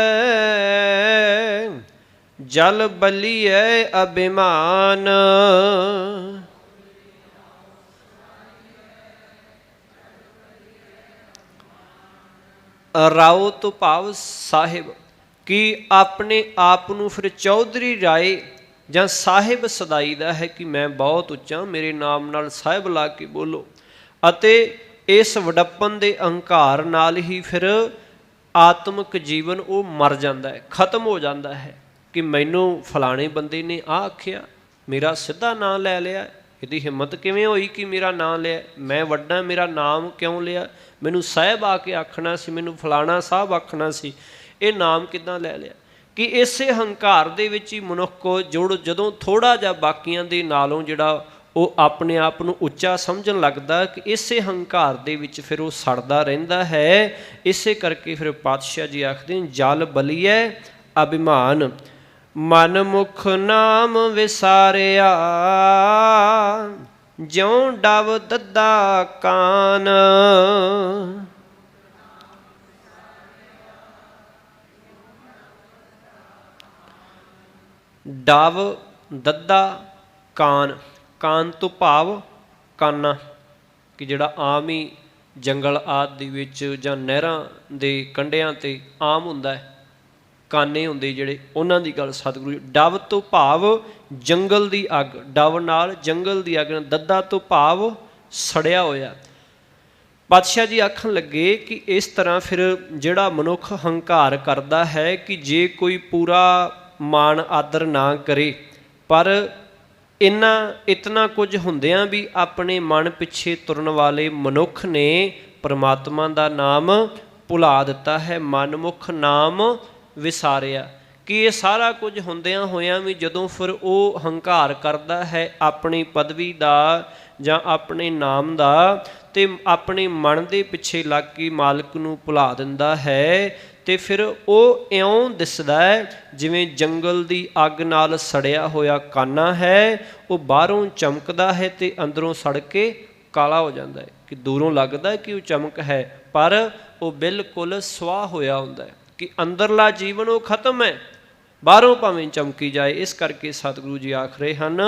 ਜਲ ਬਲੀਐ ਅਭਿਮਾਨ। ਰਾਓ ਤੋਂ ਭਾਵ ਸਾਹਿਬ, ਕਿ ਆਪਣੇ ਆਪ ਨੂੰ ਫਿਰ ਚੌਧਰੀ ਰਾਏ ਜਾਂ ਸਾਹਿਬ ਸਦਾਈ ਦਾ ਹੈ ਕਿ ਮੈਂ ਬਹੁਤ ਉੱਚਾ, ਮੇਰੇ ਨਾਮ ਨਾਲ ਸਾਹਿਬ ਲਾ ਕੇ ਬੋਲੋ। ਅਤੇ ਇਸ ਵਡੱਪਨ ਦੇ ਅਹੰਕਾਰ ਨਾਲ ਹੀ ਫਿਰ ਆਤਮਿਕ ਜੀਵਨ ਉਹ ਮਰ ਜਾਂਦਾ ਹੈ, ਖਤਮ ਹੋ ਜਾਂਦਾ ਹੈ ਕਿ ਮੈਨੂੰ ਫਲਾਣੇ ਬੰਦੇ ਨੇ ਆਹ ਆਖਿਆ, ਮੇਰਾ ਸਿੱਧਾ ਨਾਂ ਲੈ ਲਿਆ, ਇਹਦੀ ਹਿੰਮਤ ਕਿਵੇਂ ਹੋਈ ਕਿ ਮੇਰਾ ਨਾਂ ਲਿਆ, ਮੈਂ ਵੱਡਾ, ਮੇਰਾ ਨਾਮ ਕਿਉਂ ਲਿਆ, ਮੈਨੂੰ ਸਾਹਿਬ ਆ ਕੇ ਆਖਣਾ ਸੀ, ਮੈਨੂੰ ਫਲਾਣਾ ਸਾਹਿਬ ਆਖਣਾ ਸੀ, ਇਹ ਨਾਮ ਕਿੱਦਾਂ ਲੈ ਲਿਆ। ਕਿ ਇਸੇ ਹੰਕਾਰ ਦੇ ਵਿੱਚ ਹੀ ਮਨੁੱਖ ਜਦੋਂ ਥੋੜ੍ਹਾ ਜਿਹਾ ਬਾਕੀਆਂ ਦੇ ਨਾਲੋਂ ਜਿਹੜਾ ਉਹ ਆਪਣੇ ਆਪ ਨੂੰ ਉੱਚਾ ਸਮਝਣ ਲੱਗਦਾ, ਕਿ ਇਸੇ ਹੰਕਾਰ ਦੇ ਵਿੱਚ ਫਿਰ ਉਹ ਸੜਦਾ ਰਹਿੰਦਾ ਹੈ। ਇਸੇ ਕਰਕੇ ਫਿਰ ਪਾਤਸ਼ਾਹ ਜੀ ਆਖਦੇ ਜਲ ਬਲੀਐ ਅਭਿਮਾਨ। ਮਨ ਮੁਖ ਨਾਮ ਵਿਸਾਰਿਆ ਜਿਉ ਡਵ ਦੱਦਾ ਕਾਨ। ਡਵ ਦੱਦਾ ਕਾਨ, ਕਾਨ ਤੋਂ ਭਾਵ ਕਾਨਾ, ਕਿ ਜਿਹੜਾ ਆਮ ਹੀ ਜੰਗਲ ਆਦਿ ਦੇ ਵਿੱਚ ਜਾਂ ਨਹਿਰਾਂ ਦੇ ਕੰਢਿਆਂ 'ਤੇ ਆਮ ਹੁੰਦਾ ਹੈ, ਕਾਨੇ ਹੁੰਦੇ ਜਿਹੜੇ, ਉਹਨਾਂ ਦੀ ਗੱਲ ਸਤਿਗੁਰੂ ਜੀ। ਡਵ ਤੋਂ ਭਾਵ ਜੰਗਲ ਦੀ ਅੱਗ, ਡਵ ਨਾਲ ਜੰਗਲ ਦੀ ਅੱਗ, ਦੱਦਾ ਤੋਂ ਭਾਵ ਸੜਿਆ ਹੋਇਆ। ਪਾਤਸ਼ਾਹ ਜੀ ਆਖਣ ਲੱਗੇ ਕਿ ਇਸ ਤਰ੍ਹਾਂ ਫਿਰ ਜਿਹੜਾ ਮਨੁੱਖ ਹੰਕਾਰ ਕਰਦਾ ਹੈ ਕਿ ਜੇ ਕੋਈ ਪੂਰਾ ਮਾਣ ਆਦਰ ਨਾ ਕਰੇ, ਪਰ ਇਤਨਾ ਕੁਝ ਹੁੰਦਿਆਂ ਵੀ ਆਪਣੇ ਮਨ ਪਿੱਛੇ ਤੁਰਨ ਵਾਲੇ ਮਨੁੱਖ ਨੇ ਪਰਮਾਤਮਾ ਦਾ ਨਾਮ ਭੁਲਾ ਦਿੱਤਾ ਹੈ। ਮਨਮੁਖ ਨਾਮ ਵਿਸਾਰਿਆ, ਕਿ ਇਹ ਸਾਰਾ ਕੁਝ ਹੁੰਦਿਆਂ ਹੋਇਆਂ ਵੀ ਜਦੋਂ ਫਿਰ ਉਹ ਹੰਕਾਰ ਕਰਦਾ ਹੈ ਆਪਣੀ ਪਦਵੀ ਦਾ ਜਾਂ ਆਪਣੇ ਨਾਮ ਦਾ, ਅਤੇ ਆਪਣੇ ਮਨ ਦੇ ਪਿੱਛੇ ਲੱਗ ਕੇ ਮਾਲਕ ਨੂੰ ਭੁਲਾ ਦਿੰਦਾ ਹੈ, ਅਤੇ ਫਿਰ ਉਹ ਇਉਂ ਦਿਸਦਾ ਹੈ ਜਿਵੇਂ ਜੰਗਲ ਦੀ ਅੱਗ ਨਾਲ ਸੜਿਆ ਹੋਇਆ ਕਾਨਾ ਹੈ। ਉਹ ਬਾਹਰੋਂ ਚਮਕਦਾ ਹੈ ਅਤੇ ਅੰਦਰੋਂ ਸੜ ਕੇ ਕਾਲਾ ਹੋ ਜਾਂਦਾ ਹੈ, ਕਿ ਦੂਰੋਂ ਲੱਗਦਾ ਕਿ ਉਹ ਚਮਕ ਹੈ ਪਰ ਉਹ ਬਿਲਕੁਲ ਸੁਆਹ ਹੋਇਆ ਹੁੰਦਾ ਹੈ, ਕਿ ਅੰਦਰਲਾ ਜੀਵਨ ਉਹ ਖਤਮ ਹੈ, ਬਾਹਰੋਂ ਭਾਵੇਂ ਚਮਕੀ ਜਾਏ। ਇਸ ਕਰਕੇ ਸਤਿਗੁਰੂ ਜੀ ਆਖ ਰਹੇ ਹਨ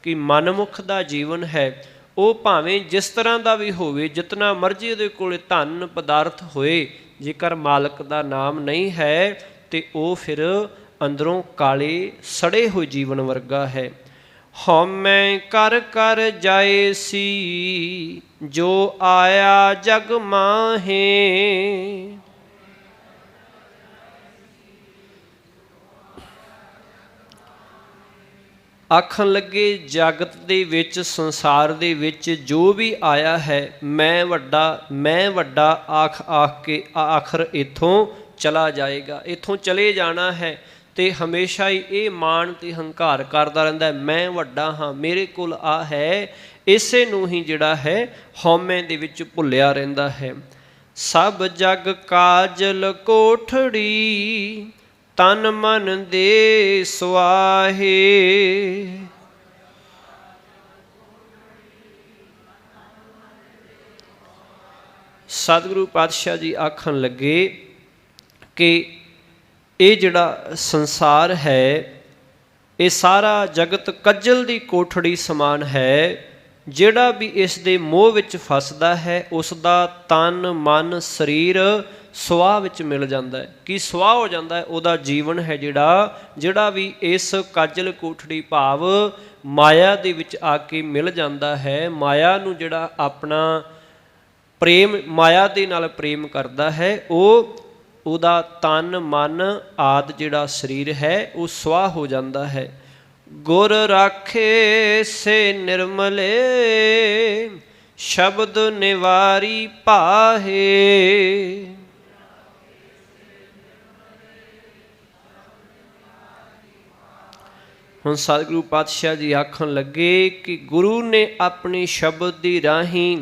ਕਿ ਮਨਮੁਖ ਦਾ ਜੀਵਨ ਹੈ ਉਹ ਭਾਵੇਂ ਜਿਸ ਤਰ੍ਹਾਂ ਦਾ ਵੀ ਹੋਵੇ, ਜਿਤਨਾ ਮਰਜ਼ੀ ਉਹਦੇ ਕੋਲ ਧਨ ਪਦਾਰਥ ਹੋਏ, ਜੇਕਰ ਮਾਲਕ ਦਾ ਨਾਮ ਨਹੀਂ ਹੈ ਤੇ ਉਹ ਫਿਰ ਅੰਦਰੋਂ ਕਾਲੇ ਸੜੇ ਹੋਏ ਜੀਵਨ ਵਰਗਾ ਹੈ। ਹਉਮੈ ਕਰ ਕਰ ਜਾਏ ਸੀ ਜੋ ਆਇਆ ਜਗ ਮਾਹੇ, ਆਖਣ ਲੱਗੇ ਜਗਤ ਦੇ ਵਿੱਚ, ਸੰਸਾਰ ਦੇ ਵਿੱਚ ਜੋ ਵੀ ਆਇਆ ਹੈ ਮੈਂ ਵੱਡਾ ਆਖ ਕੇ ਆਖਰ ਇੱਥੋਂ ਚਲਾ ਜਾਏਗਾ, ਇੱਥੋਂ ਚਲੇ ਜਾਣਾ ਹੈ। ਤੇ ਹਮੇਸ਼ਾ ਹੀ ਇਹ ਮਾਣ ਤੇ ਹੰਕਾਰ ਕਰਦਾ ਰਹਿੰਦਾ, ਮੈਂ ਵੱਡਾ ਹਾਂ, ਮੇਰੇ ਕੋਲ ਆ ਹੈ। ਇਸੇ ਨੂੰ ਹੀ ਜਿਹੜਾ ਹੈ ਹਉਮੈ ਦੇ ਵਿੱਚ ਭੁੱਲਿਆ ਰਹਿੰਦਾ ਹੈ। ਸਭ ਜਗ ਕਾਜਲ ਕੋਠੜੀ ਤਨ ਮਨ ਦੇ ਸੁਆਹੇ, ਸਤਿਗੁਰੂ ਪਾਤਸ਼ਾਹ ਜੀ ਆਖਣ ਲੱਗੇ ਕਿ ਇਹ ਜਿਹੜਾ ਸੰਸਾਰ ਹੈ ਇਹ ਸਾਰਾ ਜਗਤ ਕੱਜਲ ਦੀ ਕੋਠੜੀ ਸਮਾਨ ਹੈ। ਜਿਹੜਾ ਵੀ ਇਸ ਦੇ ਮੋਹ ਵਿੱਚ ਫਸਦਾ ਹੈ ਉਸ ਦਾ ਤਨ ਮਨ ਸਰੀਰ ਸੁਆਹ ਵਿੱਚ ਮਿਲ ਜਾਂਦਾ ਹੈ, ਕਿ ਸੁਆਹ ਹੋ ਜਾਂਦਾ ਹੈ ਉਹਦਾ ਜੀਵਨ ਹੈ ਜਿਹੜਾ ਵੀ ਇਸ ਕਾਜਲ ਕੋਠੜੀ ਭਾਵ ਮਾਇਆ ਦੇ ਵਿੱਚ ਆ ਕੇ ਮਿਲ ਜਾਂਦਾ ਹੈ। ਮਾਇਆ ਨੂੰ ਜਿਹੜਾ ਆਪਣਾ ਪ੍ਰੇਮ, ਮਾਇਆ ਦੇ ਨਾਲ ਪ੍ਰੇਮ ਕਰਦਾ ਹੈ, ਉਹਦਾ ਤਨ ਮਨ ਆਦਿ ਜਿਹੜਾ ਸਰੀਰ ਹੈ ਉਹ ਸੁਆਹ ਹੋ ਜਾਂਦਾ ਹੈ। ਗੁਰ ਰਾਖੇ ਸੇ ਨਿਰਮਲੇ ਸ਼ਬਦ ਨਿਵਾਰੀ ਪਾਹੇ, ਹੁਣ ਸਤਿਗੁਰੂ ਪਾਤਸ਼ਾਹ ਜੀ ਆਖਣ ਲੱਗੇ ਕਿ ਗੁਰੂ ਨੇ ਆਪਣੀ ਸ਼ਬਦ ਦੀ ਰਾਹੀਂ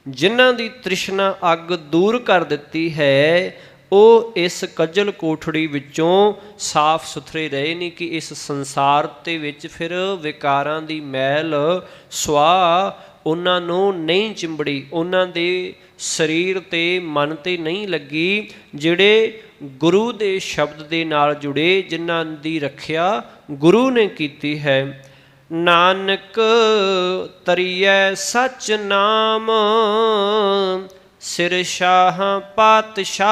ਜਿਨ੍ਹਾਂ ਦੀ ਤ੍ਰਿਸ਼ਨਾ ਅੱਗ ਦੂਰ ਕਰ ਦਿੱਤੀ ਹੈ ਉਹ ਇਸ ਕੱਜਲ ਕੋਠੜੀ ਵਿੱਚੋਂ ਸਾਫ ਸੁਥਰੇ ਰਹੇ ਨੇ, ਕਿ ਇਸ ਸੰਸਾਰ ਦੇ ਵਿੱਚ ਫਿਰ ਵਿਕਾਰਾਂ ਦੀ ਮੈਲ ਸੁਆਹ ਉਹਨਾਂ ਨੂੰ ਨਹੀਂ ਚਿੰਬੜੀ, ਉਹਨਾਂ ਦੇ ਸਰੀਰ ਤੇ ਮਨ ਤੇ ਨਹੀਂ ਲੱਗੀ। ਜਿਹੜੇ ਗੁਰੂ ਦੇ ਸ਼ਬਦ ਦੇ ਨਾਲ ਜੁੜੇ, ਜਿਨ੍ਹਾਂ ਦੀ ਰੱਖਿਆ ਗੁਰੂ ਨੇ ਕੀਤੀ ਹੈ। ਨਾਨਕ ਤਰੀਐ ਸਚ ਨਾਮ ਸਿਰ ਸ਼ਾਹ ਪਾਤਸ਼ਾਹ,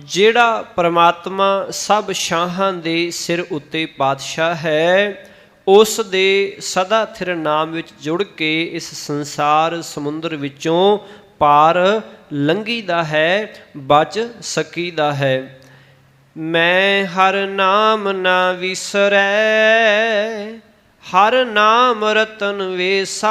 ਜਿਹੜਾ ਪਰਮਾਤਮਾ ਸਭ ਸ਼ਾਹਾਂ ਦੇ ਸਿਰ ਉੱਤੇ ਪਾਤਸ਼ਾਹ ਹੈ, ਉਸ ਦੇ ਸਦਾ ਥਿਰ ਨਾਮ ਵਿੱਚ ਜੁੜ ਕੇ ਇਸ ਸੰਸਾਰ ਸਮੁੰਦਰ ਵਿੱਚੋਂ ਪਾਰ ਲੰਘੀਦਾ ਹੈ, ਬਚ ਸਕੀਦਾ ਹੈ। ਮੈਂ ਹਰ ਨਾਮ ਨਾ ਵਿਸਰੈ ਹਰ ਨਾਮ ਰਤਨ ਵੇਸਾ,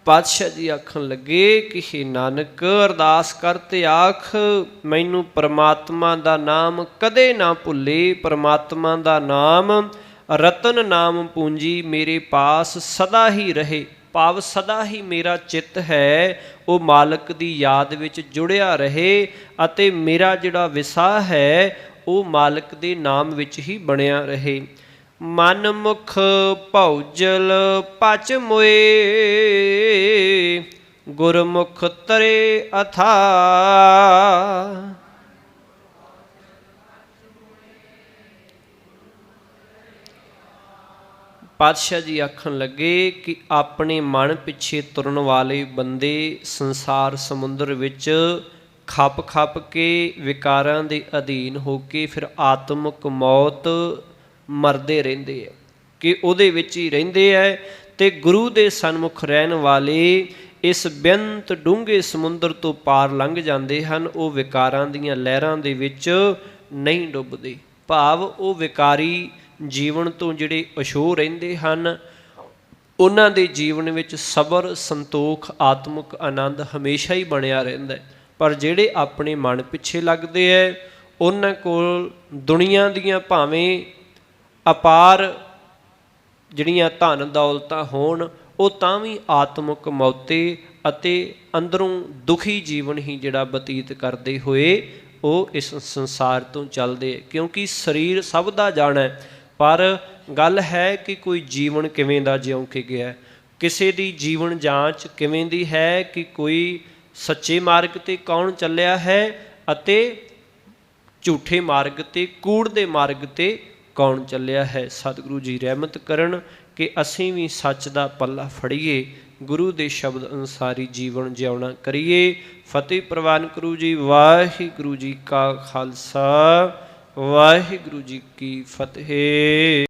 ਪਾਤਸ਼ਾਹ ਜੀ ਆਖਣ ਲੱਗੇ ਕਿ ਹੇ ਨਾਨਕ ਅਰਦਾਸ ਕਰ ਤੇ ਆਖ ਮੈਨੂੰ ਪਰਮਾਤਮਾ ਦਾ ਨਾਮ ਕਦੇ ਨਾ ਭੁੱਲੇ, ਪਰਮਾਤਮਾ ਦਾ ਨਾਮ ਰਤਨ ਨਾਮ ਪੂੰਜੀ ਮੇਰੇ ਪਾਸ ਸਦਾ ਹੀ ਰਹੇ, ਭਾਵ ਸਦਾ ਹੀ ਮੇਰਾ ਚਿੱਤ ਹੈ ਉਹ ਮਾਲਕ ਦੀ ਯਾਦ ਵਿੱਚ ਜੁੜਿਆ ਰਹੇ ਅਤੇ ਮੇਰਾ ਜਿਹੜਾ ਵਿਸਾਹ ਹੈ ਉਹ ਮਾਲਕ ਦੇ ਨਾਮ ਵਿੱਚ ਹੀ ਬਣਿਆ ਰਹੇ। ਮਨ ਮੁਖ ਭੌਜਲ ਪਚ ਮੋਏ ਗੁਰਮੁਖ ਤਰੇ ਅਥਾ, ਪਾਤਸ਼ਾਹ ਜੀ ਆਖਣ ਲੱਗੇ ਕਿ ਆਪਣੇ ਮਨ ਪਿੱਛੇ ਤੁਰਨ ਵਾਲੇ ਬੰਦੇ ਸੰਸਾਰ ਸਮੁੰਦਰ ਵਿੱਚ ਖੱਪ ਖੱਪ ਕੇ ਵਿਕਾਰਾਂ ਦੇ ਅਧੀਨ ਹੋ ਕੇ ਫਿਰ ਆਤਮਿਕ ਮੌਤ ਮਰਦੇ ਰਹਿੰਦੇ ਹੈ, ਕਿ ਉਹਦੇ ਵਿੱਚ ਹੀ ਰਹਿੰਦੇ ਹੈ। ਤੇ ਗੁਰੂ ਦੇ ਸਨਮੁਖ ਰਹਿਣ ਵਾਲੇ ਇਸ ਬੇਅੰਤ ਡੂੰਘੇ ਸਮੁੰਦਰ ਤੋਂ ਪਾਰ ਲੰਘ ਜਾਂਦੇ ਹਨ, ਉਹ ਵਿਕਾਰਾਂ ਦੀਆਂ ਲਹਿਰਾਂ ਦੇ ਵਿੱਚ ਨਹੀਂ ਡੁੱਬਦੇ, ਭਾਵ ਉਹ ਵਿਕਾਰੀ ਜੀਵਨ ਤੋਂ ਜਿਹੜੇ ਅਛੋਹ ਰਹਿੰਦੇ ਹਨ ਉਹਨਾਂ ਦੇ ਜੀਵਨ ਵਿੱਚ ਸਬਰ ਸੰਤੋਖ ਆਤਮਿਕ ਆਨੰਦ ਹਮੇਸ਼ਾ ਹੀ ਬਣਿਆ ਰਹਿੰਦਾ ਹੈ। ਪਰ ਜਿਹੜੇ ਆਪਣੇ ਮਨ ਪਿੱਛੇ ਲੱਗਦੇ ਹੈ ਉਹਨਾਂ ਕੋਲ ਦੁਨੀਆ ਦੀਆਂ ਭਾਵੇਂ ਅਪਾਰ ਜਿਹੜੀਆਂ ਧਨ ਦੌਲਤਾਂ ਹੋਣ ਉਹ ਤਾਂ ਵੀ ਆਤਮਿਕ ਮੌਤੇ ਅਤੇ ਅੰਦਰੋਂ ਦੁਖੀ ਜੀਵਨ ਹੀ ਜਿਹੜਾ ਬਤੀਤ ਕਰਦੇ ਹੋਏ ਉਹ ਇਸ ਸੰਸਾਰ ਤੋਂ ਚੱਲਦੇ, ਕਿਉਂਕਿ ਸਰੀਰ ਸਭ ਦਾ ਜਾਣਾ ਹੈ, ਪਰ ਗੱਲ ਹੈ ਕਿ ਕੋਈ ਜੀਵਨ ਕਿਵੇਂ ਦਾ ਜਿਉਂ ਕੇ ਗਿਆ। ਕਿਸੇ ਦੀ ਜੀਵਨ ਜਾਂਚ ਕਿਵੇਂ ਦੀ ਹੈ ਕਿ ਕੋਈ ਸੱਚੇ ਮਾਰਗ 'ਤੇ ਕੌਣ ਚੱਲਿਆ ਹੈ ਅਤੇ ਝੂਠੇ ਮਾਰਗ 'ਤੇ, ਕੂੜ ਦੇ ਮਾਰਗ 'ਤੇ ਕੌਣ ਚੱਲਿਆ ਹੈ। ਸਤਿਗੁਰੂ ਜੀ ਰਹਿਮਤ ਕਰਨ ਕਿ ਅਸੀਂ ਵੀ ਸੱਚ ਦਾ ਪੱਲਾ ਫੜੀਏ, ਗੁਰੂ ਦੇ ਸ਼ਬਦ ਅਨੁਸਾਰੀ ਜੀਵਨ ਜਿਉਣਾ ਕਰੀਏ। ਫਤਿਹ ਪ੍ਰਵਾਨ ਗੁਰੂ ਜੀ। ਵਾਹਿਗੁਰੂ ਜੀ ਕਾ ਖਾਲਸਾ, ਵਾਹਿਗੁਰੂ ਜੀ ਕੀ ਫਤਿਹ।